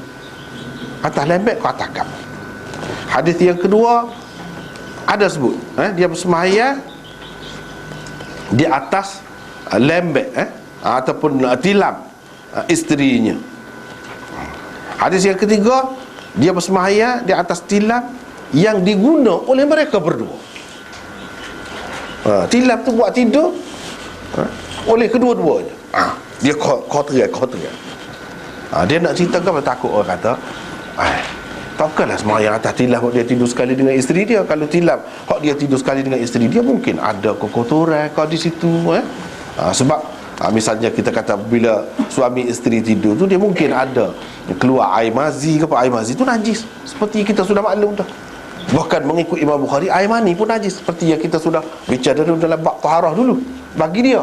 atas lembek ke atas kap. Hadis yang kedua ada sebut dia bersembahyang di atas lembek ataupun tilam isterinya. Hadis yang ketiga dia bersembahyang di atas tilam yang diguna oleh mereka berdua. Tilam tu buat tidur oleh kedua-duanya. Dia kotor. Dia nak ceritakan, takut orang kata takkanlah semayang atas tilam dia tidur sekali dengan isteri dia. Kalau tilam hak dia tidur sekali dengan isteri dia, mungkin ada kekotoran kau di situ. Sebab misalnya kita kata bila suami isteri tidur tu, dia mungkin ada keluar air mazi ke apa. Air mazi tu najis, seperti kita sudah maklum dah. Bahkan mengikut Imam Bukhari, air mani pun najis, seperti yang kita sudah bicara dalam bab taharah dulu. Bagi dia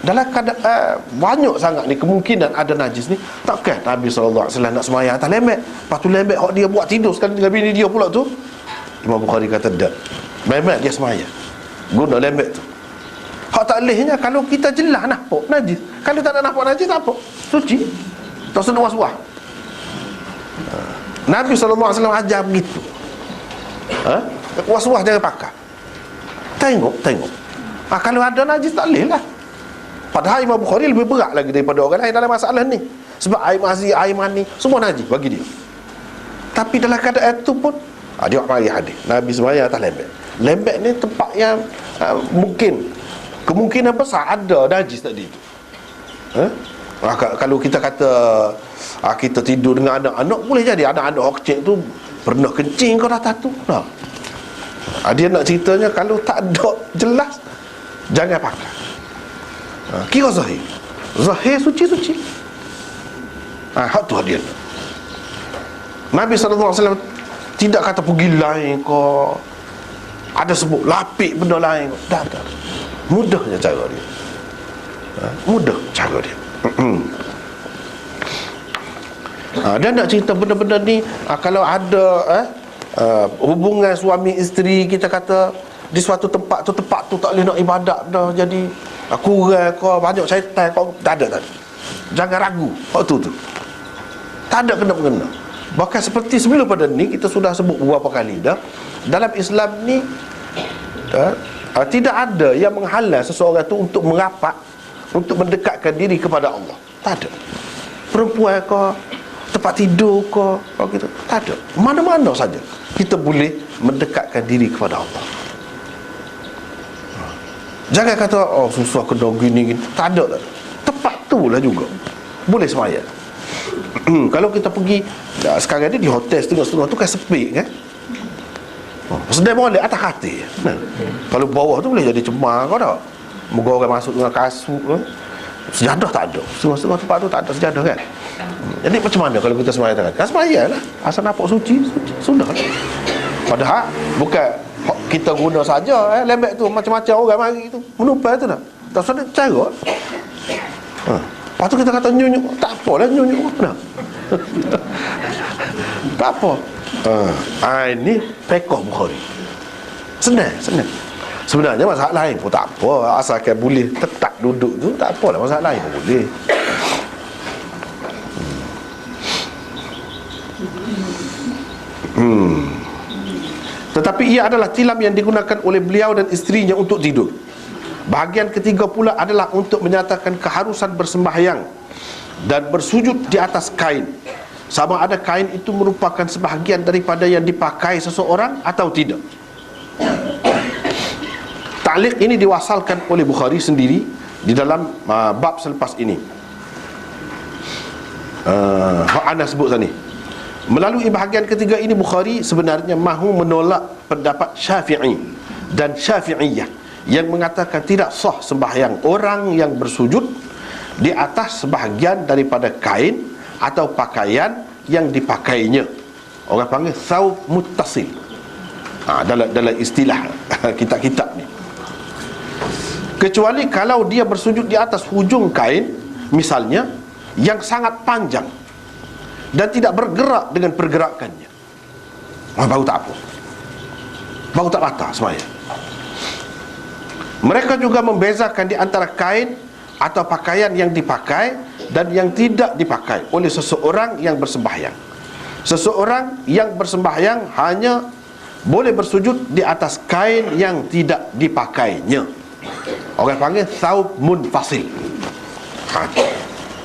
dalam keadaan banyak sangat ni kemungkinan ada najis ni, takkan Nabi SAW nak semayang atas lembek. Lepas tu lembek hak dia buat tidur sekali dengan bini dia pula tu. Imam Bukhari kata tak, memang dia semayang guna lembek tu. Hak tak lehnya kalau kita jelas nampak najis. Kalau tak ada nampak najis, tak apa, suci, tak sedar was-was. Nabi SAW ajar begitu. Was-was jangan pakai. Tengok kalau ada najis tak boleh lah. Padahal Imam Bukhari lebih berat lagi daripada orang lain dalam masalah ni. Sebab air mazi, air mani, semua najis bagi dia. Tapi dalam keadaan itu pun dia mari hadis Nabi sembahyang atas lembek. Lembek ni tempat yang mungkin kemungkinan besar ada najis tadi tu. Kalau kita kata kita tidur dengan anak-anak, boleh jadi anak-anak kecil tu pernah kencing kau datang tu. Dia nak ceritanya kalau tak ada jelas, jangan pakai. Kira zahir. Zahir suci-suci. Hak tu hadiah. Nabi SAW tidak kata pergi lain kau, ada sebut lapik benda lain kau. Tak. Mudahnya cara dia. Mudah cara dia. Dia nak cerita benda-benda ni. Kalau ada hubungan suami isteri, kita kata di suatu tempat tu tak boleh nak ibadat dah, jadi kurang kau, banyak syaitan kau, tak ada. Jangan ragu. Tu tak ada kena-mengena. Bahkan seperti sebelum pada ni, kita sudah sebut beberapa kali dah, dalam Islam ni tidak ada yang menghalang seseorang tu untuk merapat, untuk mendekatkan diri kepada Allah. Tak ada. Perempuan kau, tempat tidur kau gitu, tak ada. Mana-mana saja kita boleh mendekatkan diri kepada Allah. Jangan kata susah kena gini. Tak ada. Tempat tu lah juga boleh sembahyang. Kalau kita pergi sekarang ni di hotel setengah-setengah tu kan sepi kan. Sedang boleh atas katil. Kalau bawah tu boleh jadi cemar kau tak. Moga orang masuk dengan kasut sejadah tak ada. Setengah-setengah tempat tu tak ada sejadah kan. Jadi macam mana kalau kita sembahyang tangan? Kan sembahyang lah. Asal nampak suci sudah lah. Padahal bukan kita guna saja lembek tu, macam-macam orang mari tu menumpang tu dah. Tak ada cara. Lepas tu kita kata nyunyuk, tak apalah nyunyuk dah. Tak apa. Ini fiqh Bukhari. Senang. Sebenarnya masalah lain pun tak apa, asalkan boleh tetap duduk tu tak apalah, masalah lain pun boleh. Tetapi ia adalah tilam yang digunakan oleh beliau dan isterinya untuk tidur. Bahagian ketiga pula adalah untuk menyatakan keharusan bersembahyang dan bersujud di atas kain, sama ada kain itu merupakan sebahagian daripada yang dipakai seseorang atau tidak. Ta'liq ini diwasalkan oleh Bukhari sendiri di dalam bab selepas ini. Ana sebut tadi. Melalui bahagian ketiga ini, Bukhari sebenarnya mahu menolak pendapat Syafi'i dan Syafi'iyah yang mengatakan tidak sah sembahyang orang yang bersujud di atas sebahagian daripada kain atau pakaian yang dipakainya. Orang panggil thawb muttasil. Dalam istilah kitab-kitab ni. Kecuali kalau dia bersujud di atas hujung kain misalnya yang sangat panjang dan tidak bergerak dengan pergerakannya, baru tak apa, baru tak batal sembahyang. Mereka juga membezakan di antara kain atau pakaian yang dipakai dan yang tidak dipakai oleh seseorang yang bersembahyang. Seseorang yang bersembahyang hanya boleh bersujud di atas kain yang tidak dipakainya. Orang panggil thawb munfasil.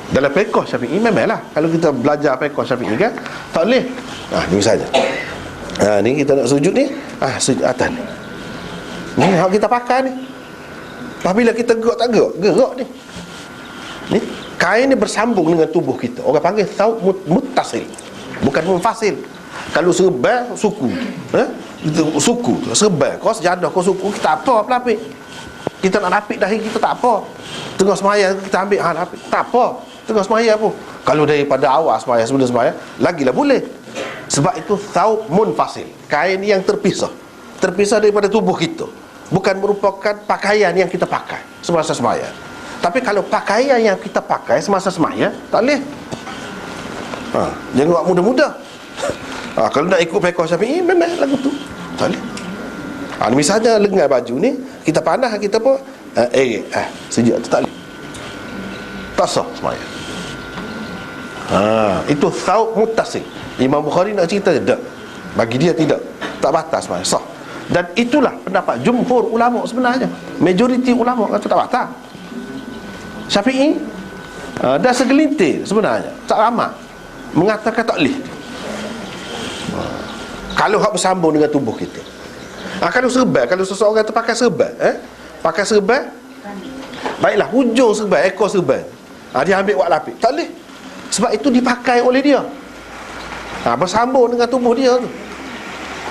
Dalam fiqh Syafi'i memanglah, kalau kita belajar fiqh Syafi'i kan tak boleh. Ni misalnya ni kita nak sujud ni, sujud atas ni. Ni hak kita pakai ni. Apabila kita gerak tak gerak ni. Ni kain ni bersambung dengan tubuh kita. Orang panggil thawb muttasil, bukan munfasil. Kalau serban suku, suku tu serban, kau sejadah kau suku, kita apa pelapik. Kita nak lapik dahi kita tak apa. Tengah sembahyang kita ambil lapik, tak apa. Tengah sembahyang pun. Kalau daripada awal sembahyang, sebelum sembahyang, lagilah boleh. Sebab itu thawb munfasil, kain yang terpisah daripada tubuh kita, bukan merupakan pakaian yang kita pakai semasa sembahyang. Tapi kalau pakaian yang kita pakai semasa sembahyang, tak boleh. Jangan buat mudah-mudah. Kalau nak ikut fiqh Syafi'i memang lagu tu tak boleh. Misalnya lengan baju ni kita panas, kita pun sejak tu tak boleh, tak sah sembahyang. Itu thawb muttasil. Imam Bukhari nak cerita tak, bagi dia tidak, tak batas sembahyang, sah. Dan itulah pendapat jumhur ulama sebenarnya. Majoriti ulama kata tak batal. Syafi'i dan segelintir sebenarnya, tak ramai, mengatakan tak boleh kalau hak bersambung dengan tubuh kita. Kalau serban, kalau seseorang tu pakai serban, pakai serban, baiklah hujung serban, ekor serban, dia ambil buat lapik, tak boleh. Sebab itu dipakai oleh dia, bersambung dengan tubuh dia tu.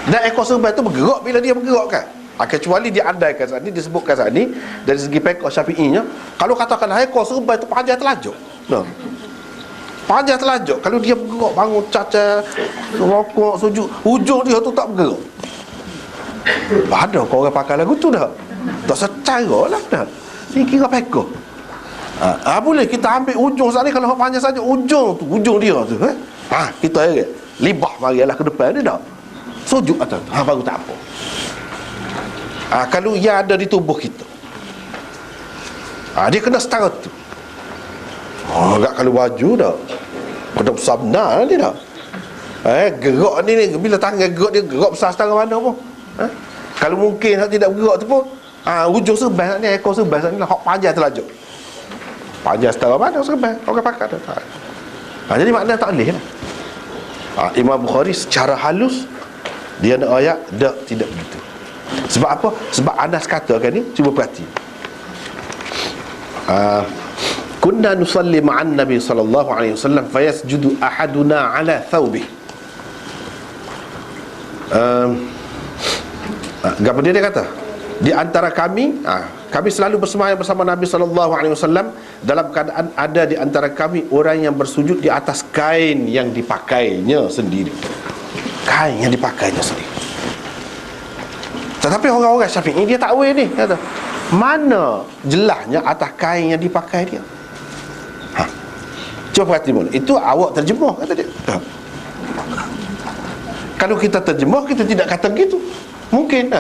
Dan ekor serban tu bergerak bila dia bergerak kan. Kecuali diandaikan saat ni, disebutkan saat ni dari segi fiqh Syafi'inya, kalau katakan ekor serban itu panjang terlajuk. Nah, panjang terlajuk. Kalau dia bergerak bangun caca, rokok, sujud, hujung dia tu tak bergerak. Ada kau orang pakai lagu tu dah. Tak secara lah dah. Ni kira fiqh. Boleh kita ambil ujung saat ni, kalau panjang saja ujung tu, ujung dia tu. Kita libah marilah ke depan dia dah. Sujud atas tu. Baru tak apa. Kalau ia ada di tubuh kita, dia kena setara tu. Agak kalau baju dah kena besar benar dia dah. Gerak ni bila tangan gerak, dia gerak besar setara mana pun. Kalau mungkin tidak bergerak tu pun, ujung serban ni, ekor serban ni lah, hak panjang terlajuk. Panjang setara mana serban, orang pakai dah. Jadi makna tak boleh lah. Imam Bukhari secara halus dia nak ayat tidak begitu. Sebab apa? Sebab Anas katakan ni, cuba perhati. Kunna nusalli ma'an Nabi sallallahu alaihi wasallam fayasjudu ahaduna ala thawbih. Apa dia kata? Di antara kami, kami selalu bersemayam bersama Nabi sallallahu alaihi wasallam dalam keadaan ada di antara kami orang yang bersujud di atas kain yang dipakainya sendiri. Kain yang dipakainya sendiri. Tetapi orang-orang Syafi'i dia tak boleh ni, kata, mana jelasnya atas kain yang dipakai dia? Cuba perhati pun. Itu awak terjemah, kata dia. Kalau kita terjemah, kita tidak kata begitu. Mungkin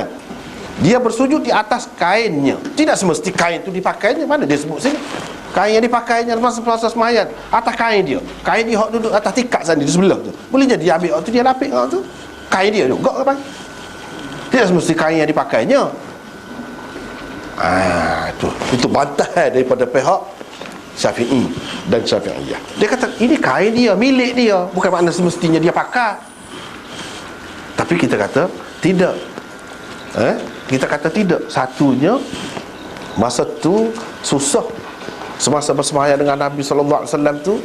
dia bersujud di atas kainnya. Tidak semesti kain itu dipakainya. Mana dia sebut sini? Kain yang dipakainya masa semayan, atas kain dia. Kain dia hok duduk atas tikar sana di sebelah tu. Boleh jadi dia ambil tu, dia lapik tu. Kain dia juga ke bang? Tidak semesti kain yang dipakainya. Itu bantahan daripada pihak Syafi'i dan Syafi'iyah. Dia kata ini kain dia, milik dia, bukan makna semestinya dia pakai. Tapi kita kata tidak. Kita kata tidak. Satunya, masa tu susah. Semasa bersemayam dengan Nabi sallallahu alaihi wasallam tu,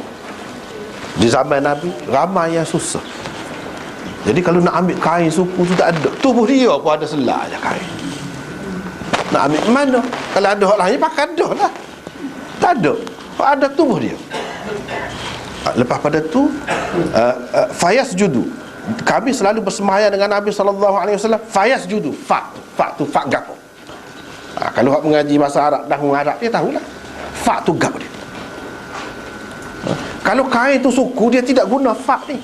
di zaman Nabi ramai yang susah. Jadi kalau nak ambil kain suku tu tak ada. Tubuh dia pun ada selak je kain. Nak ambil mana? Kalau ada orang lain pakai dah lah. Tak ada. Ada tubuh dia. Lepas pada tu fayas judu. Kami selalu bersemayam dengan Nabi SAW. Fayas judu. Fa tu fa gap. Kalau orang mengaji bahasa Arab, dah Arab, dia tahulah. Fa tu gap dia. Kalau kain tu suku, dia tidak guna fa ni.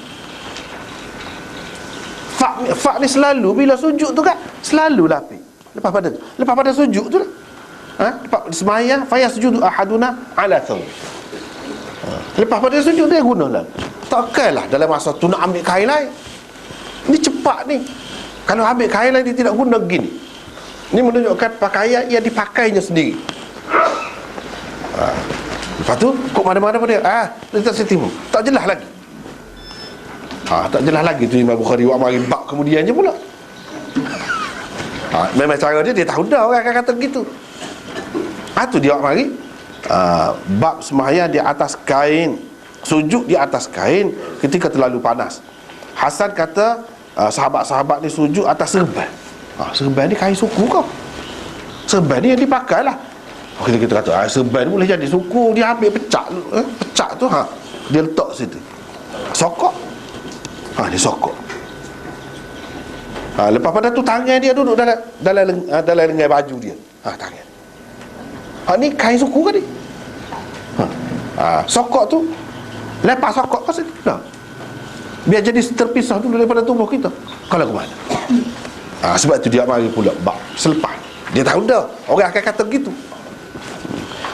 Fa ni selalu bila sujud tu kan selalu lapik. Lepas pada sujud tu lah. Lepas semaya fayas sujudu ahaduna ala thawb. Lepas pada sujud dia gunalah. Takkanlah dalam masa tu nak ambil kain lain. Ni cepat ni. Kalau ambil kain lain dia tidak guna begini. Ini menunjukkan pakaian yang dipakainya sendiri. Lepas tu kok mana-mana pun dia dia tak setimu. Tak jelas lagi. Tak jelas lagi tu Imam Bukhari buat mari bab kemudiannya pula. Memang cara dia tahu dah orang akan kata begitu. Tu dia buat mari bab sembahyang di atas kain, sujud di atas kain ketika terlalu panas. Hasan kata sahabat-sahabat ni sujud atas serban. Serban ni kain suku kau. Serban ni yang dipakai lah. Kita kata serban ni boleh jadi suku. Dia ambil pecak tu dia letak situ. Sokok. Dia sokok. Lepas pada tu tangan dia duduk dalam lengan baju dia. Tangan. Ni kain suku kan ni. Sokok tu lepas sokok ke situ dah. Biar jadi terpisah dulu daripada tubuh kita. Kalau ke mana? Sebab tu dia mari pula bab selepas. Dia tahu dah orang akan kata begitu.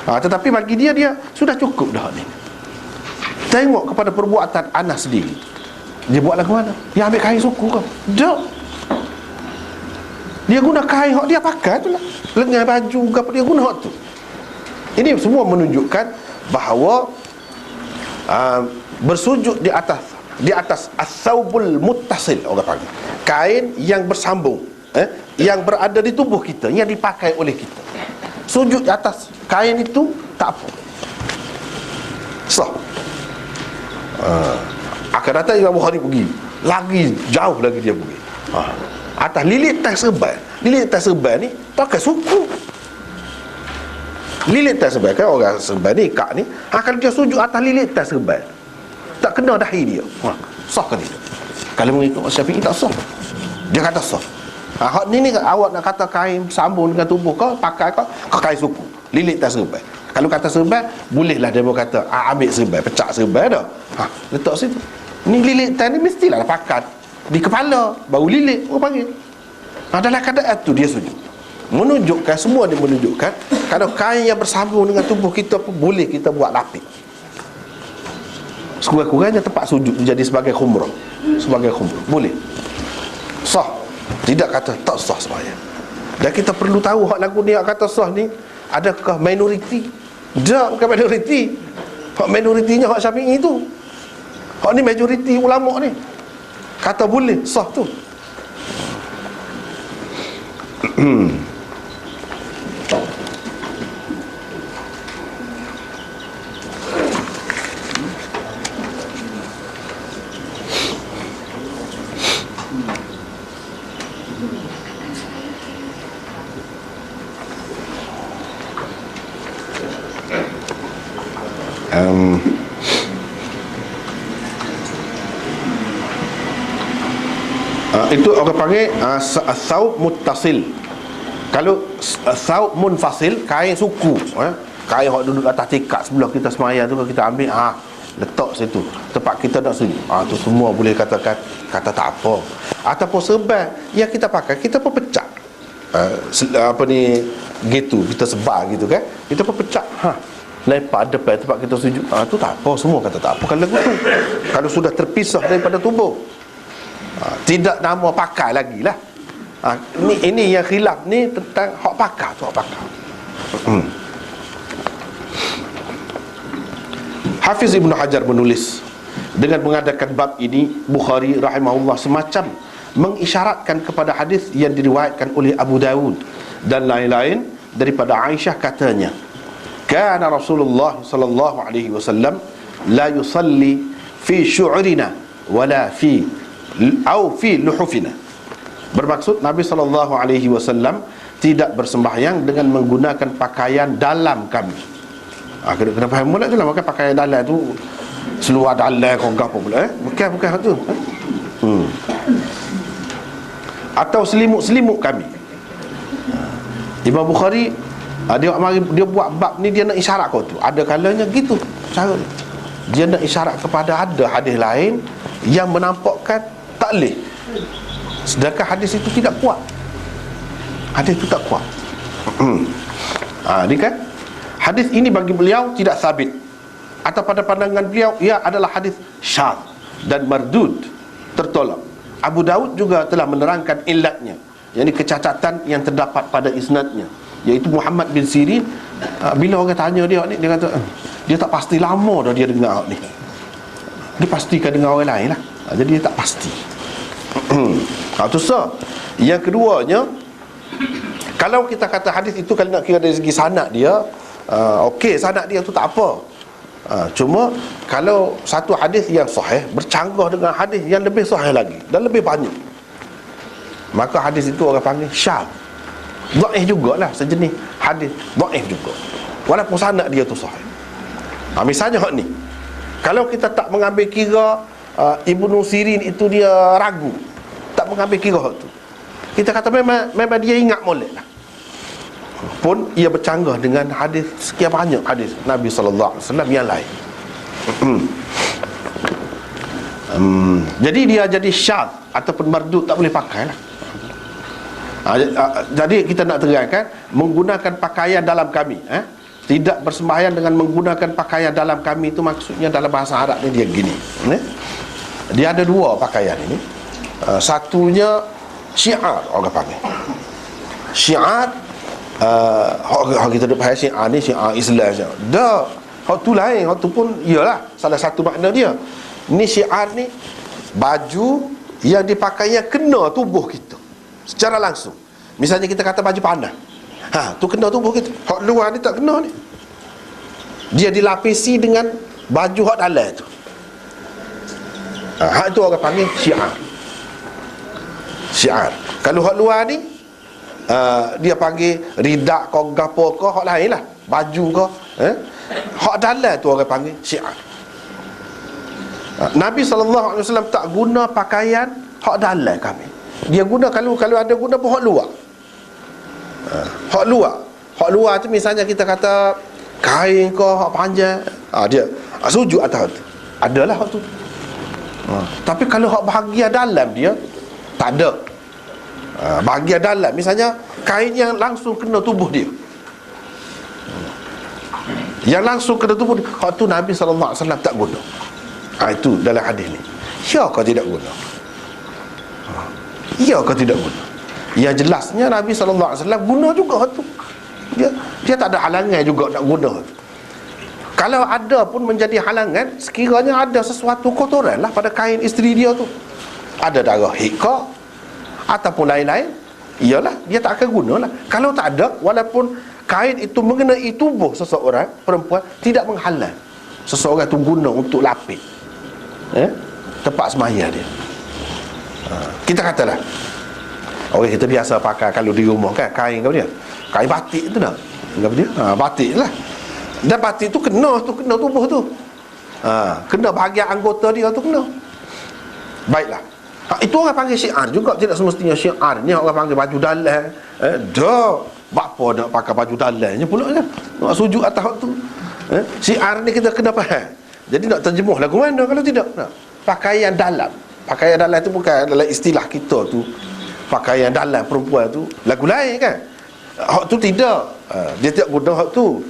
Tetapi bagi dia sudah cukup dah ni. Tengok kepada perbuatan Anas sendiri. Dia buat lagu mana? Dia ambil kain suku kau. Tak. Dia guna kain hak dia pakai tu lah. Lengan baju apa dia guna hak tu. Ini semua menunjukkan bahawa bersujud di atas as-saubul muttasil, orang panggil. Kain yang bersambung, yang berada di tubuh kita, yang dipakai oleh kita. Sujud di atas kain itu tak apa. Sah. Akan datang Imam Bukhari pergi lagi jauh lagi, dia pergi atas lilit tas serban. Lilitan serban ni pakai suku. Lilitan serban kan orang serban ni, kak ni, kalau dia sujud atas lilitan serban, tak kena dahi dia, sah ke tidak? Kalau mengikut Syafi'i tak sah. Dia kata sah. Hak ni awak nak kata kain sambung dengan tubuh kau, pakai kau kain suku, lilitan serban. Kalau kata serban, bolehlah dia kata ambil serban, pecah serban dah. Letak situ. Ni lilitan ni mestilah pakai di kepala, baru lilit orang panggil. Dalam keadaan tu dia sujud. Menunjukkan, semua dia menunjukkan kalau kain yang bersambung dengan tubuh kita pun boleh kita buat lapik. Sekurang-kurangnya tempat sujud menjadi sebagai khumrah. Sebagai khumrah, boleh. Sah. Tidak kata tak sah sembahyang. Dan kita perlu tahu hak lagu ni, hak kata sah ni, adakah minoriti? Tak, bukan minoriti. Hak minoritinya hak Syafi'i tu. Hak ni majoriti ulama ni. Kata boleh, sah tu. Itu orang panggil as-saub muttasil. Kalau saub munfasil, kain suku, kain hok duduk atas tikar sebelah kita semaya tu, kalau kita ambil letak situ tempat kita nak sujud, tu semua boleh kata tak apa. Ataupun serban yang kita pakai, kita pun pecah gitu, kita sebar gitu kan, kita pun pecah lepas depan tempat kita sujud, tu tak apa, semua kata tak apa. Kalau lagu tu, kalau sudah terpisah daripada tubuh, tidak nama pakai lagi lah. Ini yang khilaf ni tentang hak pakai tu, hak pakai. Hafiz Ibn Hajar menulis, dengan mengadakan bab ini, Bukhari rahimahullah semacam mengisyaratkan kepada hadis yang diriwayatkan oleh Abu Dawud dan lain-lain daripada Aisyah, katanya, kana Rasulullah sallallahu alaihi wasallam la yusalli fi syu'rina wala fi luhufina. Bermaksud Nabi sallallahu alaihi wasallam tidak bersembahyang dengan menggunakan pakaian dalam kami. Kena faham pula tu lah, makan pakaian dalam tu seluar dalam kau apa pula bukan tu. Atau selimut kami. Imam Bukhari dia buat bab ni, dia nak isyarat kau tu. Ada kalanya gitu cara dia nak isyarat kepada ada hadis lain yang menampakkan takleh, sedangkan hadis itu tidak kuat. Hadis itu tak kuat. Ni kan hadis ini bagi beliau tidak sabit, atau pada pandangan beliau ia adalah hadis syadz dan mardud, tertolak. Abu Daud juga telah menerangkan illatnya, yakni kecacatan yang terdapat pada isnadnya, iaitu Muhammad bin Sirin. Bila orang tanya dia ni, dia kata dia tak pasti, lama dah dia dengar ni, dia pastikan dengar orang lain lah. Jadi dia tak pasti. Itu sah. Yang keduanya, kalau kita kata hadis itu, kalau nak kira dari segi sanad dia, okey, sanad dia tu tak apa. Cuma kalau satu hadis yang sahih bercanggah dengan hadis yang lebih sahih lagi dan lebih banyak, maka hadis itu orang panggil syadz. Dhaif jugalah, sejenis hadis dhaif juga, walaupun sanad dia tu sahih. Misalnya hak ni, kalau kita tak mengambil kira Ibnu Sirin itu dia ragu, tak mengambil kira hak tu, kita kata memang dia ingat molek lah, pun ia bercanggah dengan hadis sekian banyak hadis Nabi sallallahu alaihi wasallam yang lain. Jadi dia jadi syadz ataupun mardud, tak boleh pakai lah. Jadi kita nak terangkan, menggunakan pakaian dalam kami, tidak bersembahyang dengan menggunakan pakaian dalam kami, itu maksudnya dalam bahasa Arab ni dia gini, dia ada dua pakaian ini. Satunya syiar, orang panggil syiar. Kita duk faham syiar ni, syiar Islam je. Dah, hak tu lain, hak tu pun ialah salah satu makna dia. Ni syiar ni baju yang dipakai yang kena tubuh kita secara langsung. Misalnya kita kata baju panas, tu kena tubuh kita. Hak luar ni tak kena ni, dia dilapisi dengan baju hak dalam tu. Hak tu orang panggil syiar. Syiar. Kalau hak luar ni dia panggil ridak kau gapo kau hak lain lah, baju kau hak dalam tu orang panggil syiar. Nabi SAW tak guna pakaian hak dalam kami. Dia guna kalau ada guna pun hak luar. Hak luar tu misalnya kita kata kain kau hak panjang, dia sujud atas tu. Adalah hak tu. Tapi kalau hak bahagian dalam dia tak ada. Bahagian dalam misalnya kain yang langsung kena tubuh dia, yang langsung kena tubuh dia, hak tu Nabi SAW tak guna. Itu dalam hadis ni. Ya kau tidak guna? Ya kau tidak guna? Yang jelasnya Nabi SAW guna juga hak tu. Dia tak ada halangan juga nak guna. Kalau ada pun menjadi halangan, sekiranya ada sesuatu kotoran lah pada kain isteri dia tu, ada darah hikah ataupun lain-lain, iyalah dia tak akan gunalah. Kalau tak ada, walaupun kain itu mengenai tubuh seseorang perempuan, tidak menghalang seseorang tu guna untuk lapik tempat semaya dia. Kita katalah orang kita biasa pakai kalau di rumah kan, kain apa dia? Kain batik tu nak. Apa dia? Batik lah. Dan batik tu kena tubuh tu. Kena bahagian anggota dia tu kena. Baiklah. Itu orang panggil syiar juga. Tidak semestinya syiar ni orang panggil baju dalam. Bapa nak pakai baju dalamnya pula kan. Nak sujud atas tu. Syiar ni kita kena faham. Jadi nak terjemuh lagu mana kalau tidak? Pakaian dalam. Pakaian dalam tu bukan dalam istilah kita tu. Pakaian dalam perempuan tu lagu lain kan. Hak tu tidak. Dia tidak guna hak tu.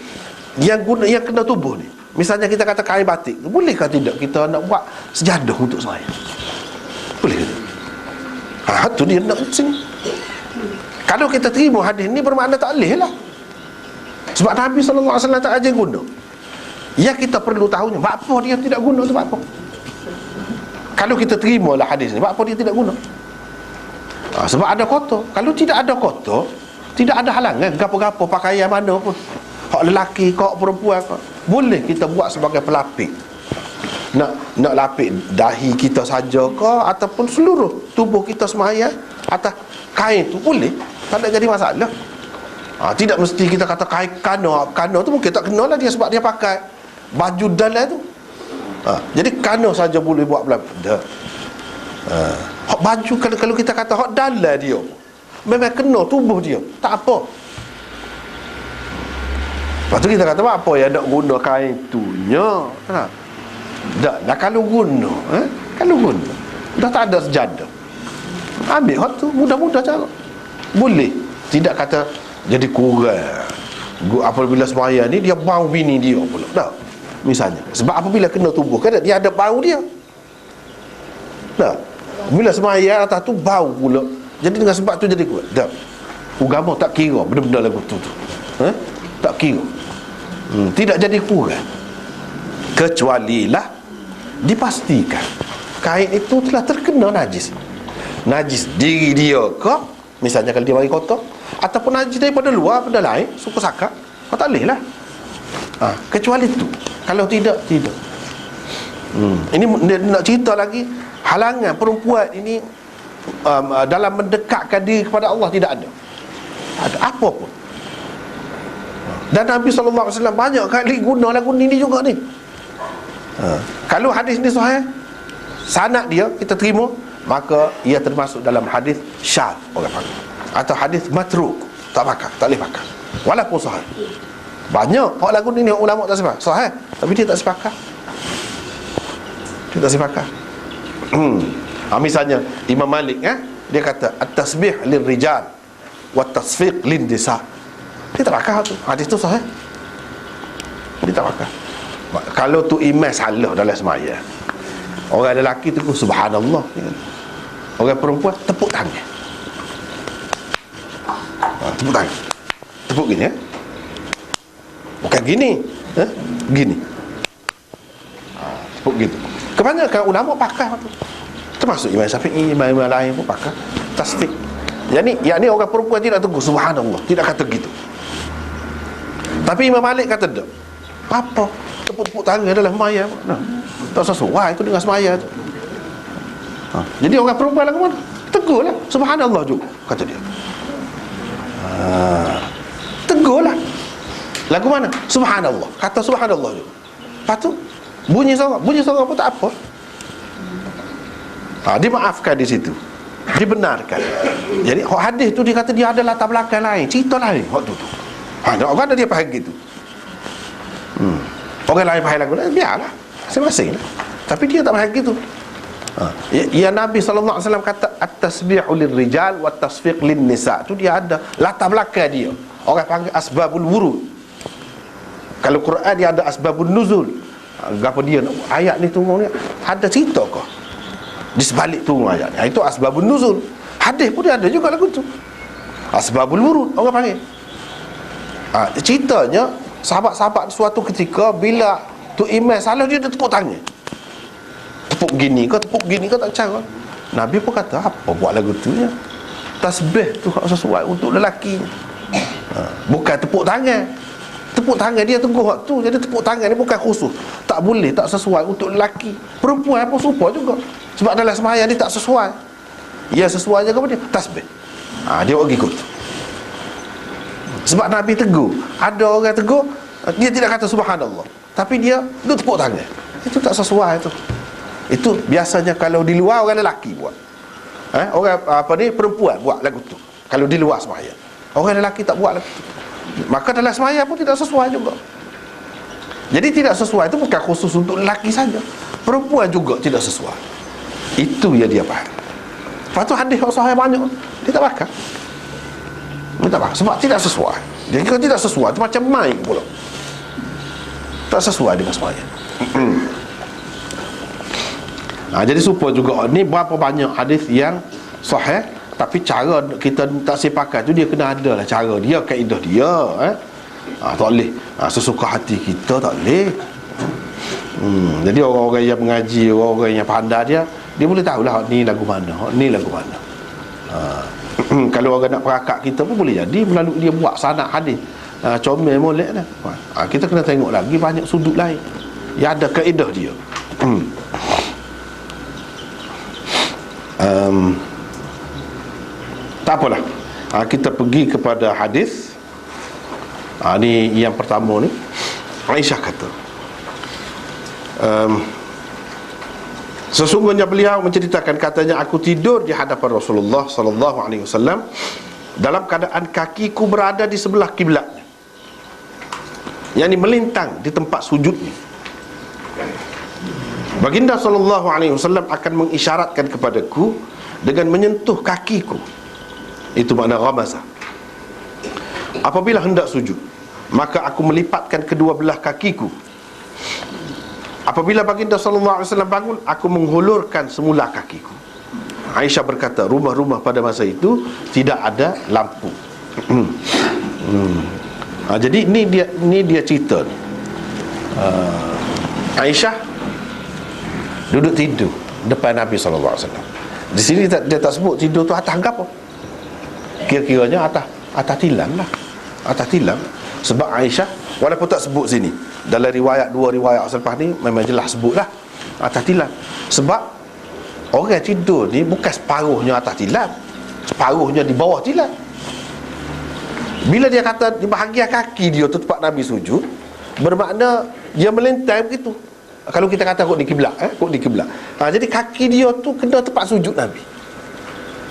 Yang kena tubuh ni. Misalnya kita kata kain batik, bolehkah tidak kita nak buat sejadah untuk sembahyang? Boleh ke? Tu dia nak sini. Kalau kita terima hadis ni bermakna tak boleh lah. Sebab Nabi SAW tak ajar guna. Yang kita perlu tahunya, apa dia tidak guna tu apa? Kalau kita terima lah hadis ni, apa dia tidak guna? Sebab ada kotor. Kalau tidak ada kotor, tidak ada halangan gapo-gapo pakaian mana pun, hak lelaki kau perempuan kau, boleh kita buat sebagai pelapik. Nak lapik dahi kita saja ke ataupun seluruh tubuh kita semaya atas kain tu boleh, tak ada jadi masalah. Tidak mesti kita kata kain kano tu mungkin tak kena lah dia sebab dia pakai baju dalam tu. Jadi kano saja boleh buat pelapik. Hak baju kalau kita kata hak dalam dia memang kena tubuh dia, tak apa. Lepas tu kita kata apa yang nak guna kain tu nya? Tak, dah kalau guna, dah tak ada sejadah. Ambil hak tu, mudah-mudah cara. Boleh. Tidak kata jadi kurang. Apabila sembahyang ni dia bau bini dia pula. Tak. Misalnya, sebab apabila kena tubuh kan dia ada bau dia. Tak. Bila sembahyang atas tu bau pula. Jadi dengan sebab tu jadi kuat. Tak. Agama tak kira benda-benda lagu tu. Tak kira. Tidak jadi kurang. Kecualilah dipastikan kain itu telah terkena najis. Najis diri dia ke, misalnya kalau dia bagi kotor, ataupun najis daripada luar, benda lain, suku sakak, tak boleh lah. Kecuali itu. Kalau tidak. Ini nak cerita lagi, halangan perempuan ini dalam mendekatkan diri kepada Allah tidak ada. Ada apa pun. Dan Nabi SAW banyak kali guna lagu ni juga ni. Kalau hadis ni sahih, sanad dia kita terima, maka ia termasuk dalam hadis syadz orang panggil, atau hadis matruk, tak boleh pakai walaupun sahih. Banyak hak lagu ni ulama tak sepakat sahih, tapi dia tak sepakat. Misalnya Imam Malik dia kata at-tasbih lirrijal wa tasfiq lin-nisa. Dia tak pakai tu. Hadis tu sahih. Dia tak pakai. Kalau tu imam salah dalam sembahyang, orang lelaki tu subhanallah, orang perempuan tepuk tangan. Tepuk tangan. Tepuk gini bukan gini. Gini. Tepuk gitu. Kebanyakan ulama pakai tu. Termasuk Imam Syafi'i, imam lain pun pakai tasfiq. Yang ni orang perempuan tidak tegur subhanallah, tidak kata gitu. Tapi Imam Malik kata tak. Apa? Tepuk-tepuk tangan adalah sembahyang. Tak sesuai itu dengan sembahyang tu. Jadi orang perempuan lah ke mana? Tegurlah subhanallah juga kata dia. Tegurlah. Lagu mana? Subhanallah. Kata subhanallah juga. Lepas tu bunyi sorang pun tak apa. Dimaafkan di situ, dibenarkan. Jadi hadis tu dia kata dia ada latar belakang lain, cerita lain waktu tu. Orang ada dia faham gitu. Orang lain faham lagu lain, biarlah, masing-masing lah. Tapi dia tak faham gitu. Ya Nabi SAW kata at-tasbihu lirrijal wa tasfiq lin-nisa. Tu dia ada latar belakang dia. Orang panggil asbabul wurud. Kalau Quran dia ada asbabun nuzul. Apa dia ayat ni turun ni ada cerita ke di sebalik turun ayat ni? Itu asbabun nuzul. Hadis pun dia ada juga lagu tu, asbabul wurud orang panggil. Ceritanya sahabat-sahabat suatu ketika bila tu imam salah dia tepuk tangan, tepuk gini ke tak cara. Nabi pun kata apa buat lagu tu ya? Tasbih tu sesuai untuk lelaki. Bukan tepuk tangan. Tepuk tangan dia tunggu waktu. Jadi tepuk tangan ni bukan khusus, tak boleh, tak sesuai untuk lelaki. Perempuan pun serupa juga. Sebab dalam sembahyang dia tak sesuai. Ya sesuai je kepada dia tasbih. Dia pergi ikut. Sebab Nabi tegur. Ada orang tegur, dia tidak kata subhanallah, tapi dia tepuk tangan. Itu tak sesuai tu. Itu biasanya kalau di luar orang lelaki buat. Orang perempuan buat lagu tu kalau di luar sembahyang. Orang lelaki tak buat lagu tu. Maka dalam sembahyang pun tidak sesuai juga. Jadi tidak sesuai itu bukan khusus untuk lelaki saja, perempuan juga tidak sesuai. Itu yang dia faham. Lepas tu hadis sahih banyak, dia tak pakai. Dia tak pakai sebab tidak sesuai. Dia kira tidak sesuai, itu macam main pula. Tak sesuai dengan sembahyang. Jadi supaya juga ni berapa banyak hadis yang sahih, tapi cara kita tak sepakat tu dia kena ada lah cara dia, kaedah dia. Tak boleh sesuka hati kita, tak boleh. Jadi orang-orang yang mengaji, orang-orang yang pandai dia boleh tahulah ni lagu mana, ni lagu mana. Kalau orang nak perakak kita pun boleh jadi melalui dia buat sanad hadis. Comel molek dah. Kita kena tengok lagi banyak sudut lain yang ada kaedah dia. Tak apalah. Kita pergi kepada hadis. Ni yang pertama ni. Aisyah kata, sesungguhnya beliau menceritakan, katanya aku tidur di hadapan Rasulullah sallallahu alaihi wasallam dalam keadaan kakiku berada di sebelah kiblatnya, yakni melintang di tempat sujudnya. Baginda sallallahu alaihi wasallam akan mengisyaratkan kepadaku dengan menyentuh kakiku. Itu makna ghamazah. Apabila hendak sujud, maka aku melipatkan kedua belah kakiku. Apabila baginda sallallahu alaihi wasallam bangun, aku menghulurkan semula kakiku. Aisyah berkata, rumah-rumah pada masa itu tidak ada lampu. Jadi ni dia cerita ni. Aisyah duduk tidur depan Nabi sallallahu alaihi wasallam. Di sini dia tak sebut tidur tu atas apa. Kira-kiranya atas tilam lah. Atas tilam. Sebab Aisyah walaupun tak sebut sini, dalam dua riwayat selepas ni memang jelas sebut lah atas tilam. Sebab orang tidur ni bukan separuhnya atas tilam, separuhnya di bawah tilam. Bila dia kata di bahagian kaki dia tu tempat Nabi sujud, bermakna dia melentai begitu. Kalau kita kata kok di kiblat, kok di kiblat. Jadi kaki dia tu kena tempat sujud Nabi.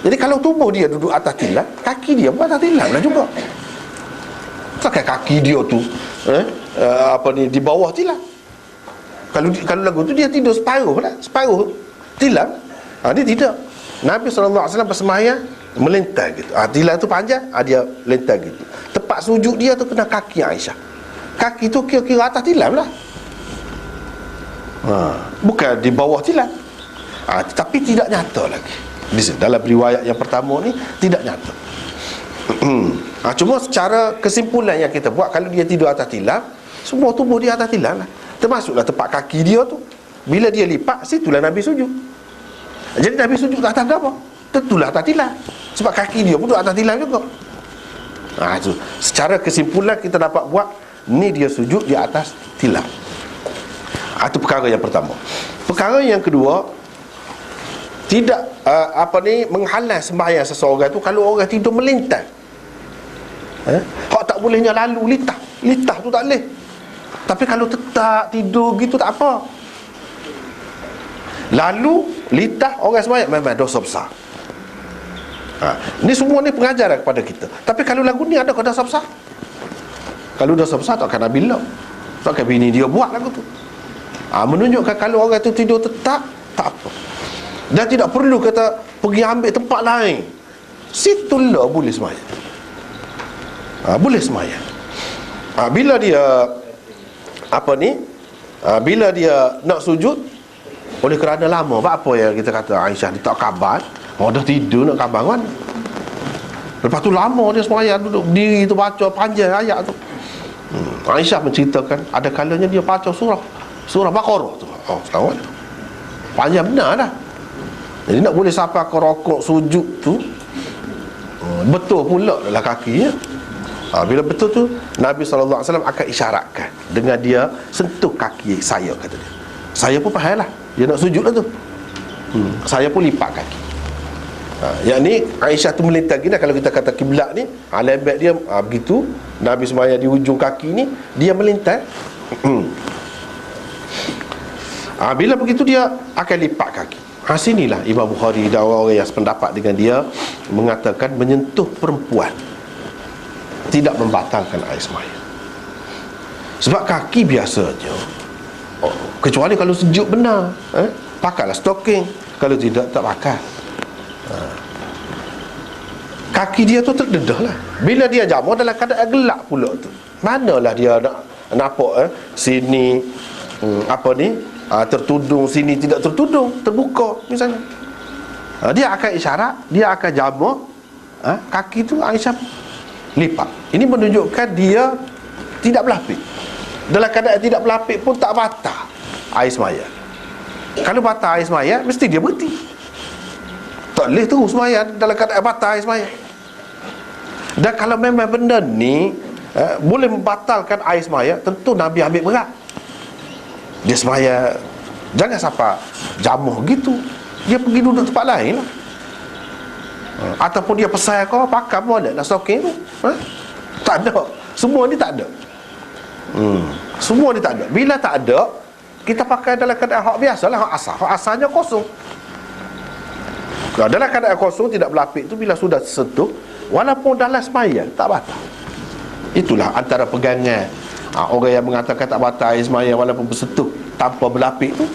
Jadi kalau tubuh dia duduk atas tilam, kaki dia pun atas tilam lah juga. Takkan kaki dia tu di bawah tilam. Kalau lagu tu dia tidur separuh lah, separuh tilam. Dia tidak. Nabi SAW bersemayam melentai gitu. Tilam tu panjang, dia lentai gitu. Tempat sujud dia tu kena kaki Aisyah. Kaki tu kira-kira atas tilam lah. Bukan di bawah tilam. Tapi tidak nyata lagi. Dalam riwayat yang pertama ni tidak nyata. Cuma secara kesimpulan yang kita buat, kalau dia tidur atas tilam, semua tubuh dia atas tilam lah. Termasuklah tempat kaki dia tu. Bila dia lipat, situlah Nabi sujud. Jadi Nabi sujud tak atas apa? Tentulah atas tilam. Sebab kaki dia pun duduk atas tilam juga. Itu secara kesimpulan kita dapat buat, ni dia sujud di atas tilam. Itu perkara yang pertama. Perkara yang kedua, tidak menghalang sembahyang seseorang tu kalau orang tidur melintang. Hak tak bolehnya lalu litah. Litah tu tak boleh. Tapi kalau tetap tidur gitu tak apa. Lalu litah orang sembahyang memang dosa besar. Ni semua ni pengajaran kepada kita. Tapi kalau lagu ni ada dosa besar? Kalau dosa besar tak akan Nabi lah. Tak akan bini dia buat lagu tu. Menunjukkan kalau orang tu tidur tetap tak apa. Dan tidak perlu kata pergi ambil tempat lain. Situlah boleh sembahyang. Boleh sembahyang. Bila dia bila dia nak sujud, oleh kerana lama, apa yang kita kata Aisyah dia tak khabar, dah tidur nak khabar kan. Lepas tu lama dia sembahyang, duduk berdiri tu baca panjang ayat tu. Aisyah menceritakan ada kalanya dia baca surah Baqarah tu. Selamat. Panjang benar dah. Jadi nak boleh sampai ke rokok sujud tu, betul pula dalam kakinya. Bila betul tu, Nabi SAW akan isyaratkan dengan dia sentuh kaki saya, kata dia. Saya pun faham lah, dia nak sujud lah tu. Saya pun lipat kaki. Yang ni Aisyah tu melintas gini. Kalau kita kata kiblat ni, lembek dia begitu. Nabi sembahyang di ujung kaki ni, dia melintas. Bila begitu dia akan lipat kaki. Sinilah Imam Bukhari dan orang-orang yang sependapat dengan dia mengatakan menyentuh perempuan tidak membatalkan air sembahyang. Sebab kaki biasanya kecuali kalau sejuk benar, pakailah stocking. Kalau tidak, tak pakai. Kaki dia tu terdedah lah. Bila dia jamu dalam keadaan gelap pula tu, manalah dia nak nampak sini tertudung, sini tidak tertudung, terbuka misalnya. Dia akan isyarat, dia akan jamu kaki tu Aisyah lipat. Ini menunjukkan dia tidak berlapik. Dalam keadaan tidak berlapik pun tak batal air sembahyang. Kalau batal air sembahyang, mesti dia berhenti. Tak boleh terus sembahyang dalam keadaan batal air sembahyang. Dan kalau memang benda ni boleh membatalkan air sembahyang, tentu Nabi ambil berat. Dia sembahyang, jangan sampai jamuh gitu, dia pergi duduk tempat lain lah. Ataupun dia pesan kau pakai boleh lah stocking tu. Tak ada. Semua ni tak ada. Semua ni tak ada. Bila tak ada, kita pakai dalam keadaan hak biasa lah, hak asal. Hak asalnya kosong. Kalau dalam keadaan kosong tidak berlapik tu, bila sudah sentuh, walaupun dalam sembahyang tak batal. Itulah antara pegangan orang yang mengatakan tak batal air sembahyang walaupun bersentuh tanpa berlapik tu.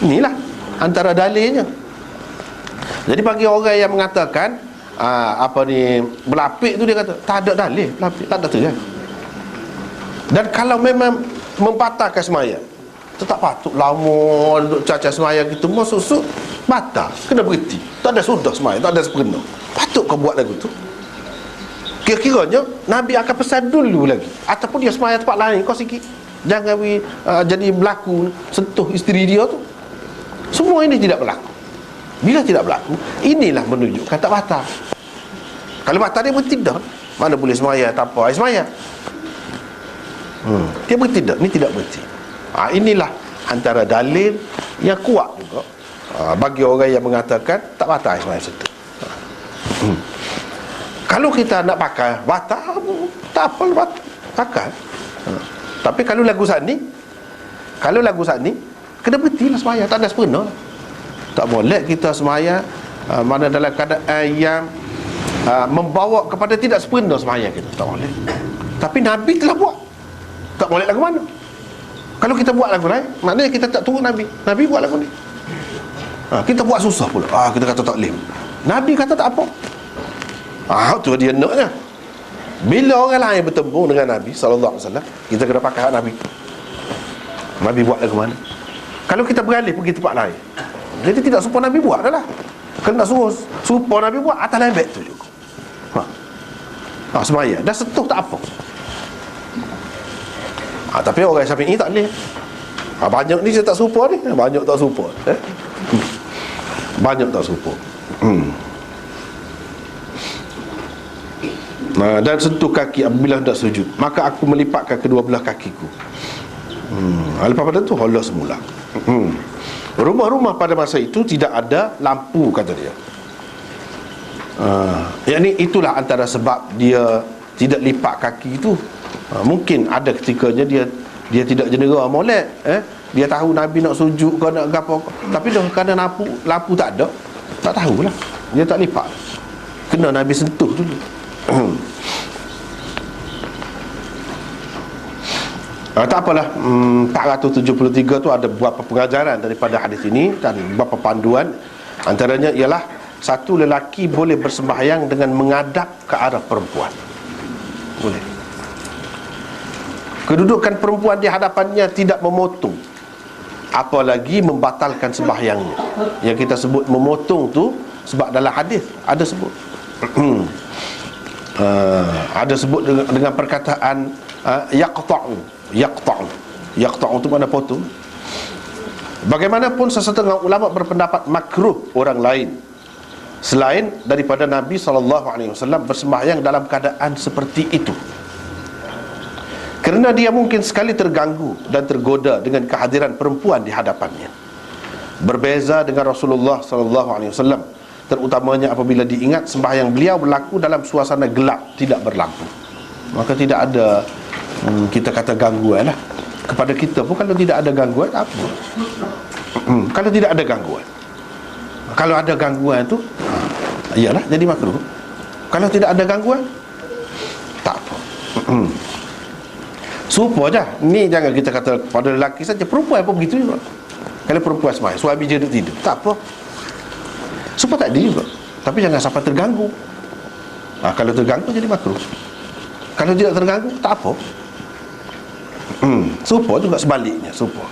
Inilah antara dalilnya. Jadi bagi orang yang mengatakan berlapik tu, dia kata tak ada dalil berlapik, tak ada tu kan. Dan kalau memang membatalkan sembahyang, tak patut lama duduk cacat sembahyang gitu, masuk batal, kena berhenti. Tak ada sudah sembahyang, tak ada sepenuh. Patut kau buat lagu tu. Kira-kiranya Nabi akan pesan dulu lagi, ataupun dia sembahyang tempat lain kau sikit, jangan jadi berlaku sentuh isteri dia tu. Semua ini tidak berlaku. Bila tidak berlaku, inilah menunjukkan tak batal. Kalau batal dia bertindak, mana boleh sembahyang tanpa air sembahyang. Dia bertindak, ni tidak berhenti. Inilah antara dalil yang kuat juga bagi orang yang mengatakan tak batal air sembahyang sentuh. Kalau kita nak pakai batal, tak apa, pakai. Tapi kalau lagu saat ni, kena berhentilah sembahyang, tak ada sepenuh. Tak boleh kita sembahyang mana dalam keadaan yang membawa kepada tidak sempurna sembahyang kita. Tak boleh. Tapi Nabi telah buat. Tak boleh lagu mana? Kalau kita buat lagu lain, maknanya kita tak turun Nabi. Nabi buat lagu ni. Kita buat susah pula. Kita kata tak boleh. Nabi kata tak apa. Tu dia naknya. Bila orang lain bertemu dengan Nabi SAW, kita kena pakai hak Nabi. Nabi buat lagu mana? Kalau kita beralih pergi tempat lain, jadi tidak serupa Nabi buat dah lah. Kalau nak suruh serupa Nabi buat, atas lembek tu juga. Sembahyang dah sentuh tak apa. Tapi orang Syafi'i tak boleh. Banyak ni saya tak serupa ni. Banyak tak serupa. Banyak tak serupa. Dan sentuh kaki apabila hendak sujud, maka aku melipatkan kedua belah kakiku. Lepas pada tu hala semula. Rumah-rumah pada masa itu tidak ada lampu, kata dia. Yakni itulah antara sebab dia tidak lipat kaki itu. Mungkin ada ketikanya dia tidak jendera molek, dia tahu Nabi nak sujud ke nak gapo, tapi dah kadang lapu tak ada, tak tahulah, dia tak lipat, kena Nabi sentuh dulu. Tak apalah. 473 tu ada beberapa pengajaran daripada hadis ini dan beberapa panduan. Antaranya ialah, satu, lelaki boleh bersembahyang dengan menghadap ke arah perempuan. Boleh. Kedudukan perempuan di hadapannya tidak memotong, apalagi membatalkan sembahyangnya. Yang kita sebut memotong tu sebab dalam hadis ada sebut. Ada sebut dengan perkataan yaqta'u. Yaqta'u tu mana potong. Bagaimanapun sesetengah ulama berpendapat makruh orang lain selain daripada Nabi SAW bersembahyang dalam keadaan seperti itu, kerana dia mungkin sekali terganggu dan tergoda dengan kehadiran perempuan di hadapannya. Berbeza dengan Rasulullah SAW, terutamanya apabila diingat sembahyang beliau berlaku dalam suasana gelap, tidak berlampu. Maka tidak ada kita kata gangguan lah. Kepada kita pun kalau tidak ada gangguan, apa? Kalau tidak ada gangguan, kalau ada gangguan tu iyalah jadi makruh. Kalau tidak ada gangguan, tak apa. Serupa je. Ni jangan kita kata pada lelaki saja, perempuan pun begitu juga. Kalau perempuan semai, suami je duduk tidur, tak apa. Serupa tadi juga. Tapi jangan sampai terganggu. Kalau terganggu jadi makruh. Kalau tidak terganggu, tak apa. Serupa juga sebaliknya, serupa.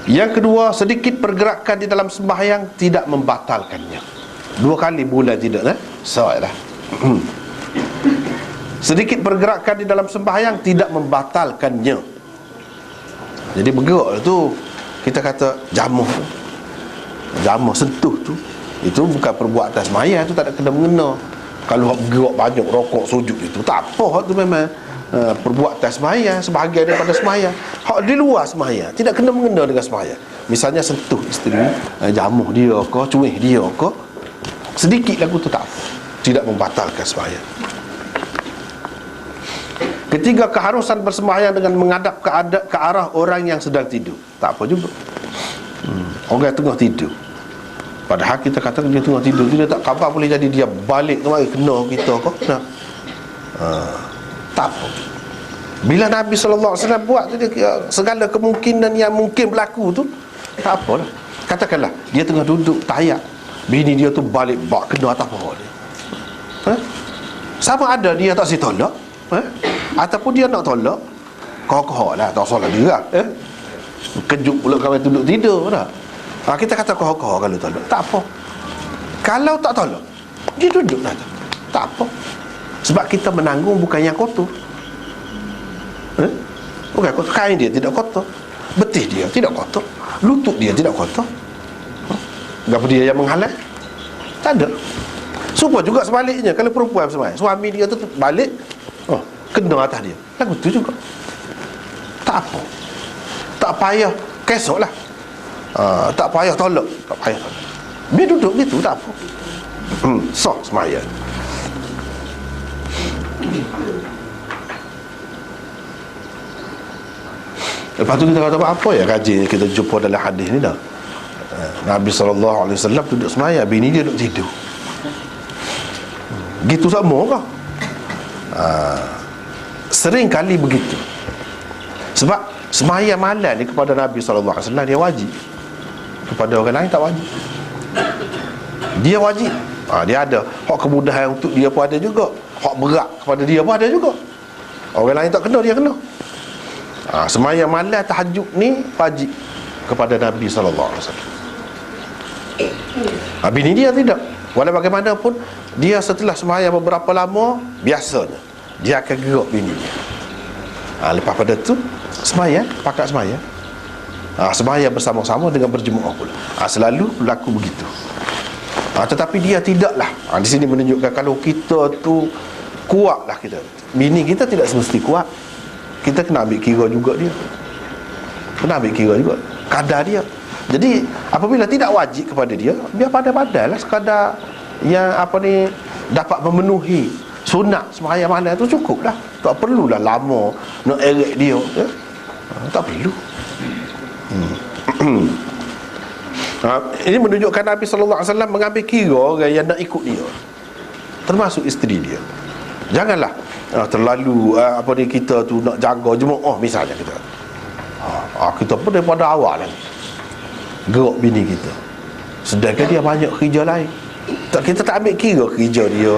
Yang kedua, sedikit pergerakan di dalam sembahyang tidak membatalkannya. 2 kali bulan tidak, salah. Sedikit pergerakan di dalam sembahyang tidak membatalkannya. Jadi bergerak tu, kita kata jamuh sentuh tu, itu bukan perbuatan sembahyang, tu tak ada kena-mengena. Kalau bergerak banyak, rokok, sujud itu, tak apa, tu memang perbuatan sembahyang, sebahagian daripada sembahyang. Hak di luar sembahyang, tidak kena-mengena dengan sembahyang. Misalnya sentuh isteri, jamuh dia ke, cuih dia ke, sedikit lagu tu tak apa, tidak membatalkan sembahyang. Ketiga, keharusan bersembahyang dengan menghadap ke arah orang yang sedang tidur, tak apa juga. Orang yang tengah tidur, padahal kita kata dia tengah tidur, dia tak khabar, boleh jadi dia balik kemari kena kita kok. Tak apa. Bila Nabi SAW buat tu, dia segala kemungkinan yang mungkin berlaku tu, tak apalah. Katakanlah dia tengah duduk tahiyat, bini dia tu balik bak kena atas pohon dia. Sama ada dia tak si tolak, ataupun dia nak tolak, kau lah, tak solat dia lah. Kejut pula kawan duduk tidur dah. Kita kata kau kalau tolak, tak apa. Kalau tak tolak, dia duduk dah, tak apa. Sebab kita menanggung bukan yang kotor. Bukan kotor. Kain dia tidak kotor, betis dia tidak kotor, lutut dia tidak kotor. Apa dia yang menghalang? Tak ada. Supaya juga sebaliknya, kalau perempuan sembahyang, suami dia tu balik, kena atas dia, lagu tu juga. Tak apa. Tak payah kesok lah. Tak payah tolak, tak payah tolak. Biar duduk gitu, tak apa. Sok sembahyang. Lepas tu kita kata apa ya kaji kita jumpa dalam hadis ni dah. Nabi SAW duduk sembahyang, bini dia duduk tidur. Gitu sama kah? Sering kali begitu. Sebab sembahyang malam ni kepada Nabi SAW dia wajib. Kepada orang lain tak wajib. Dia wajib. Dia ada hak kemudahan untuk dia pun ada juga. Hak berat kepada dia pun ada juga. Orang lain tak kena, dia kena. Sembahyang malam tahajud ni wajib kepada Nabi SAW. Bini dia tidak. Walau bagaimanapun, dia setelah sembahyang beberapa lama, biasanya dia akan gerak bini dia. Lepas pada tu sembahyang, pakat sembahyang. Sembahyang bersama-sama dengan berjemaah pula. Selalu berlaku begitu. Tetapi dia tidaklah. Di sini menunjukkan kalau kita tu kuatlah kita. Bini kita tidak semesti kuat. Kita kena ambil kira juga dia. Kena ambil kira juga kadar dia. Jadi apabila tidak wajib kepada dia, biar pandai-pandai lah sekadar yang apa ni dapat memenuhi sunat sembahyang mana tu cukup dah. Tak perlulah lama nak erek dia, ya? Tak perlu. Ini menunjukkan Nabi SAW mengambil kira orang yang nak ikut dia, termasuk isteri dia. Janganlah terlalu apa ni, kita tu nak jaga jemaah misalnya kita pun daripada awal lagi gerak bini kita, sedangkan dia banyak kerja lain. Kita tak ambil kira kerja dia,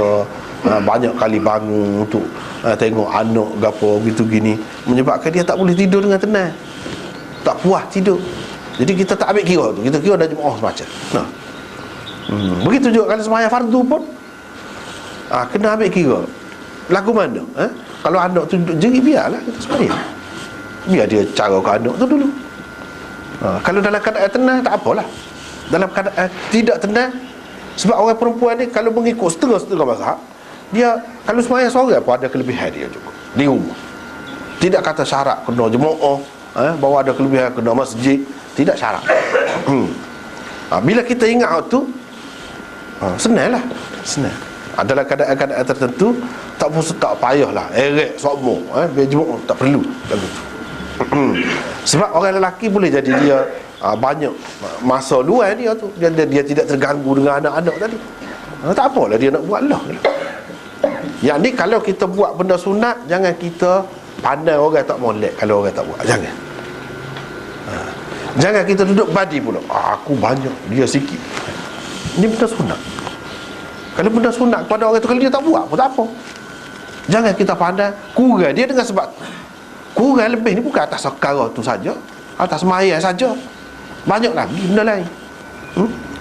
banyak kali bangun untuk tengok anak gapo gitu gini, menyebabkan dia tak boleh tidur dengan tenang, tak puas tidur. Jadi kita tak ambil kira tu, kita kira dah jemaah semacam. Begitu juga kalau sembahyang fardu pun kena ambil kira lagu mana. Kalau anak tu duduk jerit, biarlah kita sembahyang, biar dia cara ke anak tu dulu. Kalau dalam keadaan tenang tak apalah. Dalam keadaan tidak tenang, sebab orang perempuan ni kalau mengikut setengah-setengah mazhab, dia kalau sembahyang seorang pun ada kelebihan dia juga di rumah. Tidak kata syarat kena jemaah, bahawa ada kelebihan kena masjid, tidak syarat. Bila kita ingat tu, senanglah, senang. Dalam keadaan-keadaan tertentu tak payahlah erek semua, biar jemaah tak perlu lagu tu. Sebab orang lelaki boleh jadi dia banyak masa luar dia tu, dia tidak terganggu dengan anak-anak tadi. Tak apalah dia nak buat lah. Yang ni kalau kita buat benda sunat, jangan kita pandai orang tak molek kalau orang tak buat. Jangan kita duduk badi pula, aku banyak, dia sikit. Ini benda sunat. Kalau benda sunat kepada orang tu, kalau dia tak buat pun tak apa. Jangan kita pandai kurang dia dengan sebab kurang lebih ni bukan atas perkara tu saja, atas sembahyang saja, banyak lagi benda lain.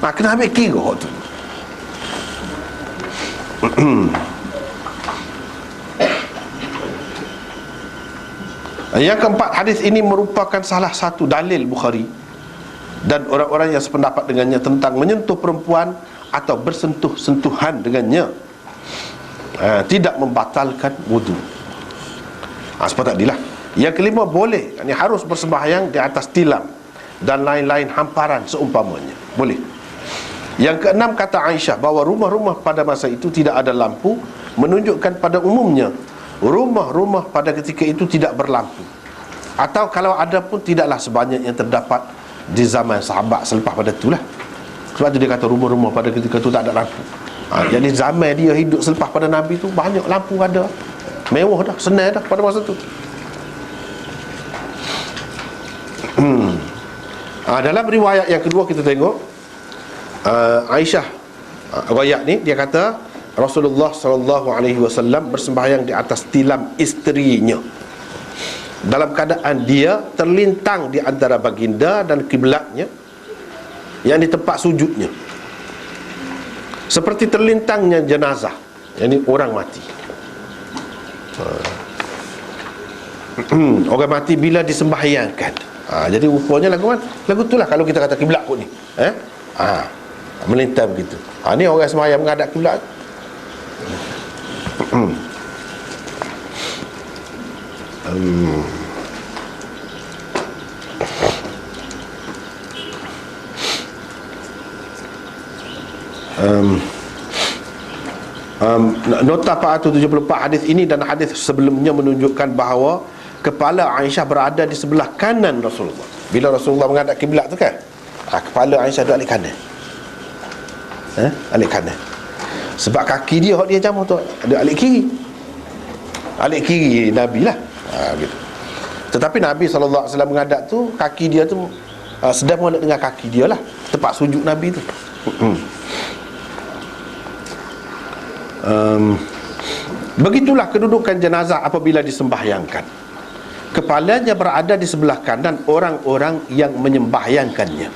Kena ambil kira tu. Yang keempat, hadis ini merupakan salah satu dalil Bukhari dan orang-orang yang sependapat dengannya tentang menyentuh perempuan atau bersentuh-sentuhan dengannya tidak membatalkan wudu. Seperti tadilah. Yang kelima, boleh, ini harus bersembahyang di atas tilam dan lain-lain hamparan seumpamanya, boleh. Yang keenam, kata Aisyah bahawa rumah-rumah pada masa itu tidak ada lampu, menunjukkan pada umumnya rumah-rumah pada ketika itu tidak berlampu, atau kalau ada pun tidaklah sebanyak yang terdapat di zaman sahabat selepas pada itulah. Sebab tu dia kata rumah-rumah pada ketika itu tak ada lampu. Jadi zaman dia hidup selepas pada Nabi tu banyak lampu ada, mewah dah, senang dah pada masa tu. Dalam riwayat yang kedua kita tengok Aisyah riwayat ni, dia kata Rasulullah SAW bersembahyang di atas tilam isterinya dalam keadaan dia terlintang di antara baginda dan kiblatnya yang di tempat sujudnya, seperti terlintangnya jenazah, yakni orang mati. Orang mati bila disembahyangkan. Jadi rupanya lagu mana? Lagu itulah kalau kita kata kiblat kot ni. Melintang begitu. Ni orang sembahyang menghadap kiblat. Nota 474 hadis ini dan hadis sebelumnya menunjukkan bahawa kepala Aisyah berada di sebelah kanan Rasulullah. Bila Rasulullah menghadap kiblat tu kan, kepala Aisyah duduk alik kanan. Alik kanan. Sebab kaki dia hak dia jamu tu ada alik kiri. Alik kiri Nabi lah. Gitu. Tetapi Nabi SAW menghadap tu, kaki dia tu sedang menghadap dengan kaki dia lah, tempat sujud Nabi tu. Begitulah kedudukan jenazah apabila disembahyangkan. Kepalanya berada di sebelah kanan orang-orang yang menyembahyangkannya.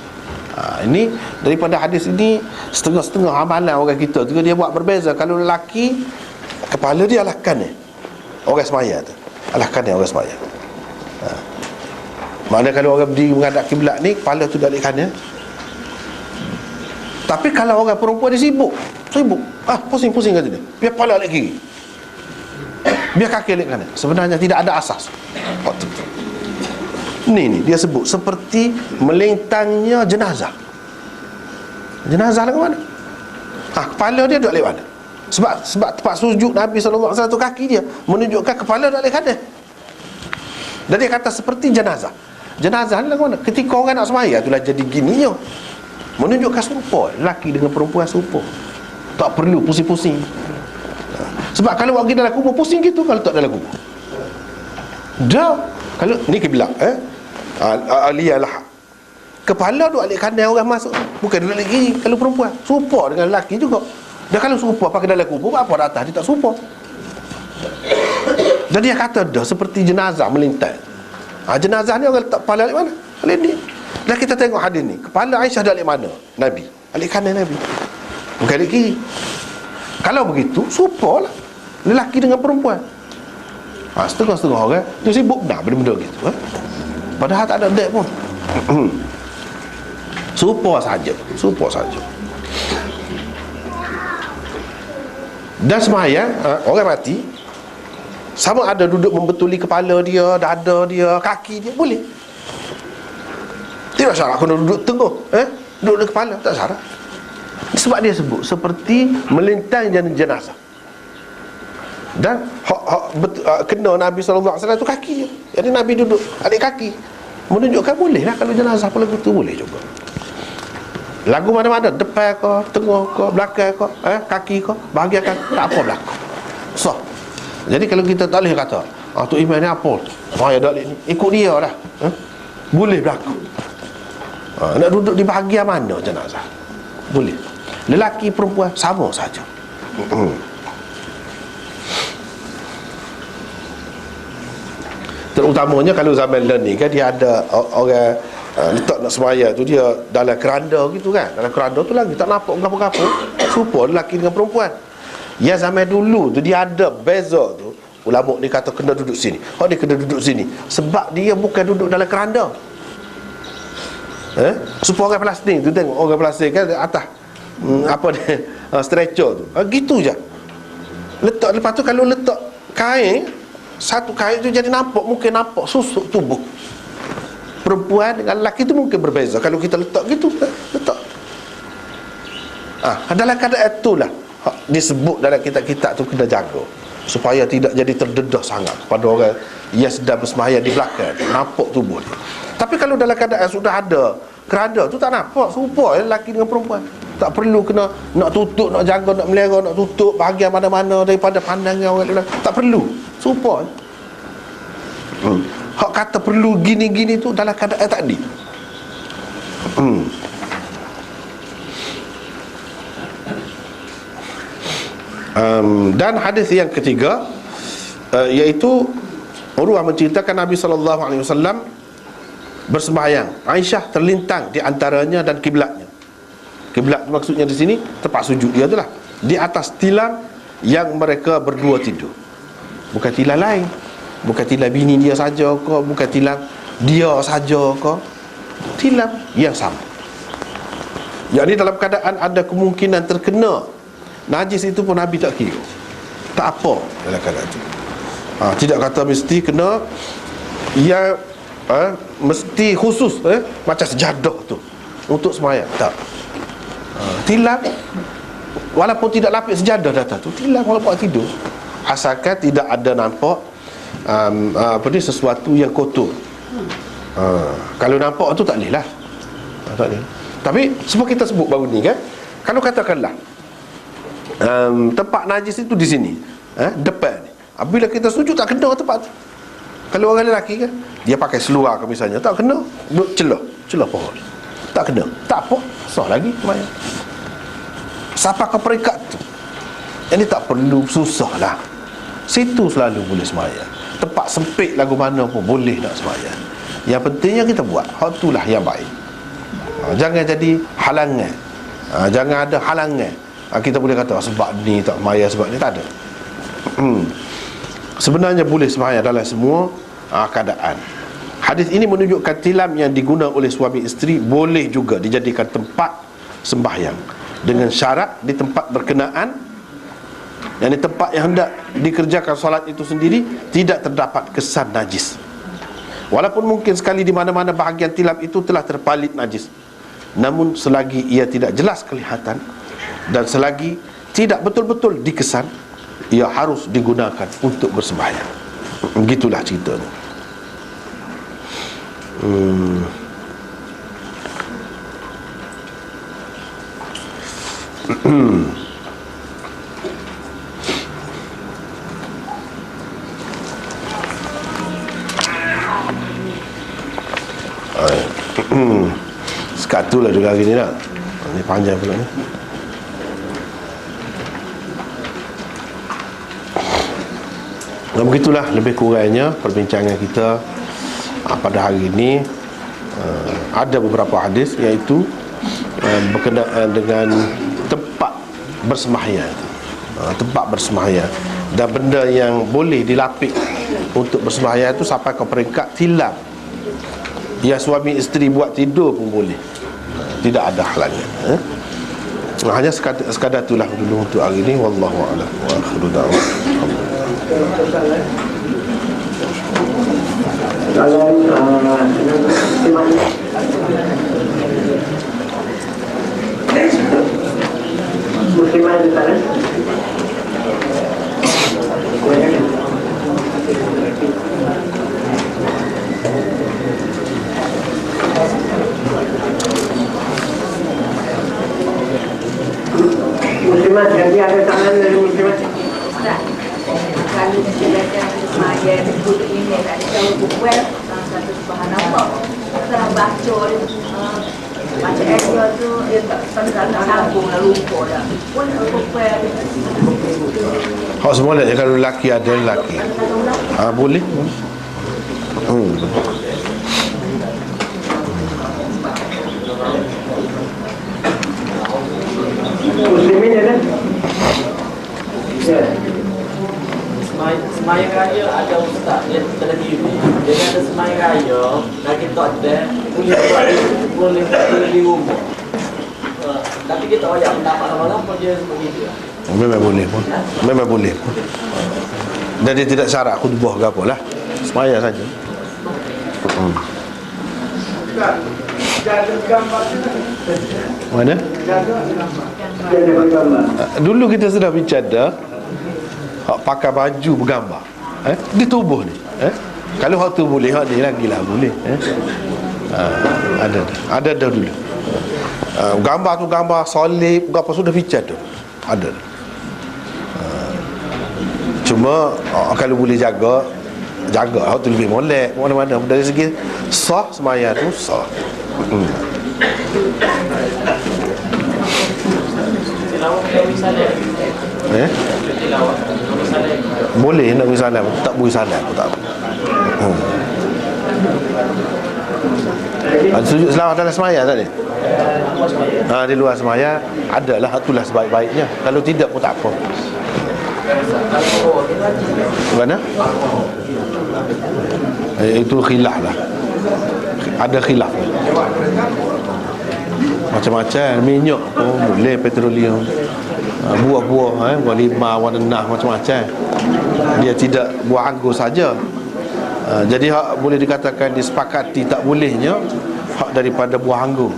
Ini daripada hadis ini setengah-setengah amalan orang kita tu dia buat berbeza. Kalau lelaki, kepala dia alah kanan orang sembahyang tu, alah kanan orang sembahyang. Mana kalau orang berdiri menghadap kiblat ni, kepala tu balik kanan. Tapi kalau orang perempuan dia sibuk, pusing-pusing kata dia, biar kepala balik kiri, biar kaki balik kanan. Sebenarnya tidak ada asas. Ni dia sebut seperti melintangnya jenazah. Jenazah lah ke mana? Kepala dia duduk lewat mana? Sebab tempat sujud Nabi SAW tu kaki dia menunjukkan kepala duduk lewat kanan. Dan dia kata seperti jenazah. Jenazah ni lah ke mana? Ketika orang nak semaya itulah jadi gininya, menunjukkan serupa. Lelaki dengan perempuan serupa. Tak perlu pusing-pusing. Sebab kalau pergi dalam kubur pusing gitu, kalau tak dalam kubur dah. Kalau ni kiblat aliyalah, kepala duduk alik kanan orang masuk, bukan duduk alik kiri. Kalau perempuan serupa dengan lelaki juga. Dan kalau serupa pakai dalam kubur, apa dah atas dia tak serupa. Dan dia kata dah seperti jenazah melintas. Jenazah ni orang letak kepala alik mana? Alik ni. Dan kita tengok hadis ni, kepala Aisyah alik mana? Nabi alik kanan Nabi, bukan alik kiri. Kalau begitu serupa lah lelaki dengan perempuan. Setengah-setengah orang tu sibuk dah benda-benda gitu, padahal tak ada dek pun. Serupa saja. Dan sembahyang, orang mati sama ada duduk membetuli kepala dia, dada dia, kaki dia, boleh. Tidak syarat kena duduk tengah, duduk di kepala, tak syarat. Sebab dia sebut seperti melintang jenazah. Dan kena Nabi SAW tu kaki dia. Jadi Nabi duduk adik kaki, menunjukkan boleh lah. Kalau jenazah pun lagu tu boleh juga. Lagu mana-mana, depan ke, tengah ke, belakang ke, kaki ke, bahagian kaki, tak apa berlaku, sah. Jadi kalau kita tak boleh kata tu imam ni apa, ya dak ni, ikut dia lah, boleh berlaku. Nak duduk di bahagian mana jenazah, boleh. Lelaki perempuan sama saja. Terutamanya kalau zaman ni kan, dia ada orang letak nak semaya tu, dia dalam keranda gitu kan. Dalam keranda tu lagi tak nampak apa-apa, serupa lelaki dengan perempuan. Ya zaman dulu tu dia ada beza tu. Ulama ni kata kena duduk sini, dia kena duduk sini, sebab dia bukan duduk dalam keranda. Supaya orang plastik tu, tengok orang plastik kan atas apa dia, stretcher tu, gitu je letak. Lepas tu kalau letak kain, satu kain tu jadi nampak, mungkin nampak susuk tubuh perempuan dengan lelaki tu mungkin berbeza. Kalau kita letak gitu, letak dalam keadaan itulah disebut dalam kitab-kitab tu kena jaga supaya tidak jadi terdedah sangat kepada orang yang sedang bersemayam di belakang, nampak tubuh dia. Tapi kalau dalam keadaan sudah ada keranda tu, tak nampak, serupa lelaki dengan perempuan. Tak perlu kena nak tutup, nak jaga, nak melera, nak tutup bahagian mana-mana daripada pandangan orang lain. Tak perlu, serupa. Hak kata perlu gini-gini tu dalam keadaan tadi. Dan hadis yang ketiga, iaitu Urwah menceritakan Nabi SAW bersembahyang, Aisyah terlintang di antaranya dan kiblatnya. Kiblat maksudnya di sini tempat sujud dia itulah, di atas tilam yang mereka berdua tidur. Bukan tilam lain, bukan tilam bini dia saja ke, bukan tilam dia saja ke, tilam yang sama. Yang ini dalam keadaan ada kemungkinan terkena najis, itu pun Nabi tak kira, tak apa dalam keadaan itu. Tidak kata mesti kena yang mesti khusus macam sejadah tu untuk semayang, tak. Tilam walaupun tidak lapis sejadah datang tu, tilam walaupun tidur, asalkan tidak ada nampak sesuatu yang kotor. Kalau nampak tu tak boleh lah, tak boleh. Tapi sebab kita sebut baru ni kan, kalau katakanlah tempat najis itu di sini, depan ni, bila kita sujud tak kena tempat tu. Kalau orang lelaki kan, dia pakai seluar ke misalnya, tak kena, duduk celah pohon, tak kena, tak apa, sah lagi semayang. Sampai ke peringkat tu, ini tak perlu susah lah, situ selalu boleh semayang. Tempat sempit lagu mana pun boleh nak semayang. Yang pentingnya kita buat, hak itulah yang baik. Jangan jadi halangan, jangan ada halangan. Kita boleh kata sebab ni tak semayang, sebab ni tak ada. Sebenarnya boleh semayang dalam semua keadaan. Hadis ini menunjukkan tilam yang digunakan oleh suami isteri boleh juga dijadikan tempat sembahyang, dengan syarat di tempat berkenaan, yang di tempat yang hendak dikerjakan solat itu sendiri tidak terdapat kesan najis. Walaupun mungkin sekali di mana-mana bahagian tilap itu telah terpalit najis, namun selagi ia tidak jelas kelihatan dan selagi tidak betul-betul dikesan, ia harus digunakan untuk bersembahyang. Begitulah ceritanya. Sekat tu lah juga hari ni lah. Ni panjang pula ni. Dan begitulah lebih kurangnya perbincangan kita pada hari ini. Ada beberapa hadis, iaitu berkenaan dengan tempat bersembahyang, tempat bersembahyang, dan benda yang boleh dilapik untuk bersembahyang itu sampai ke peringkat tilam. Ya, suami isteri buat tidur pun boleh, tidak ada halangan. Hanya sekadar itulah dulu untuk hari ini. Wallahu a'lam. Wa akhiru da'wana. Muslimah di sana. Muslimah, jadi ada tangan dari muslimah. Kalau kita baca semaya disebut ini tak ada bukuan satu subhanallah. Kita baca baca ayat tu dia tak nak sambung lalu lupa dah. Pun bukuan. Hak semua lah, kalau lelaki ada lelaki. Boleh. Muslimin ada? Ya. Semayang raya ada ustaz yang kita lagi ni. Jadi ada semayang raya, lagi tak ada, boleh di rumah. Tapi kita banyak pendapat orang pun dia begitu. Memang boleh pun. Memang boleh pun. Dan dia tidak syarat khutbah ke apa lah. Semaya saja. Mana? Dulu kita sudah bicara hak pakai baju bergambar. Di tubuh ni. Kalau hak tu boleh, hak ni lagi lah boleh. Ada dah dulu. Gambar tu gambar solid, apa sudah bicara tu. Ada. Cuma kalau boleh jaga hak tu lebih molek mana-mana. Dari segi sah semaya tu sah. Boleh nak beri salam, tak beri salam pun tak apa. Sujud selawat dalam semaya tak ni? Di luar semaya adalah, itulah sebaik-baiknya. Kalau tidak pun tak apa. Mana? Itu khilaf lah. Ada khilaf lah. Macam-macam minyak pun boleh, petroleum, buah-buah, buah lima, buah nenah, macam-macam. Dia tidak buah anggur saja. Jadi hak boleh dikatakan disepakati tak bolehnya hak daripada buah anggur.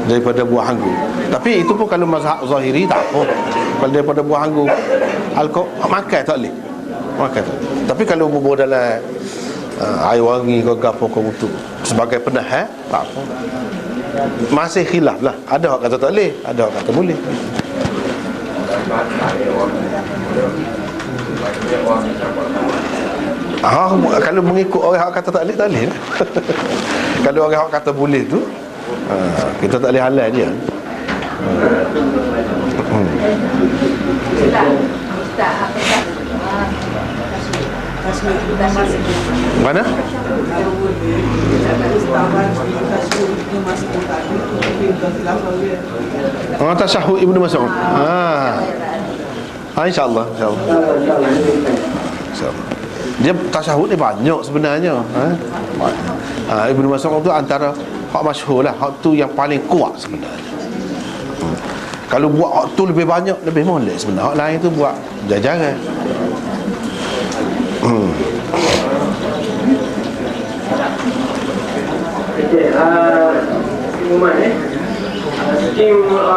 Daripada buah anggur. Tapi itu pun kalau mazhab zahiri tak apa. Kalau daripada buah anggur, alkohol makan tak boleh. Makan tak boleh. Tapi kalau bubur dalam air wangi ke apa ke untuk sebagai penahan, tak apa. Masih khilaf lah. Ada orang kata tak boleh, ada orang kata boleh. Kalau mengikut orang yang kata tak boleh, tak boleh. Kalau orang yang kata boleh tu, kita tak boleh halal dia. Mana? Tasyahud Ibnu Mas'ud. InsyaAllah. Dia tasyahud ni banyak sebenarnya. Ibnu Mas'ud tu antara hak masyhur lah, hak tu yang paling kuat sebenarnya. Kalau buat hak tu lebih banyak, lebih molek sebenarnya. Hak lain tu buat jajaran.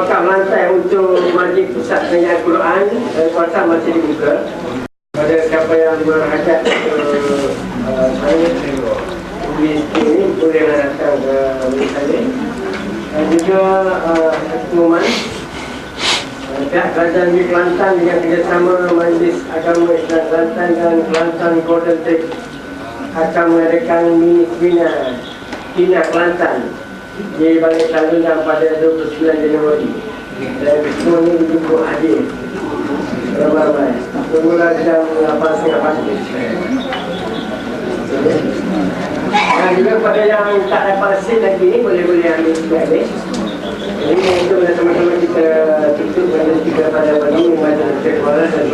wakaf lantai untuk Majlis Pusat Pengajian Al-Quran, kawasan masih dibuka. Pada siapa yang berhajat ke saya di sini boleh datang ke saya. Dan juga pengumuman pihak kerajaan di Kelantan dengan kerjasama Majlis Agama Islam Kelantan dan Kelantan Golden Tech akan mengadakan mini Sina Kelantan di Balai Talundang pada 29 Januari. Dan semua ini dijemput hadir ramai-ramai. Bermula jam 8.30 pagi. Dan juga pada yang tak dapat seat lagi ni boleh ambil sebagai. Jadi itu sama-sama kita tutup majlis kita pada pagi majlis kepala dan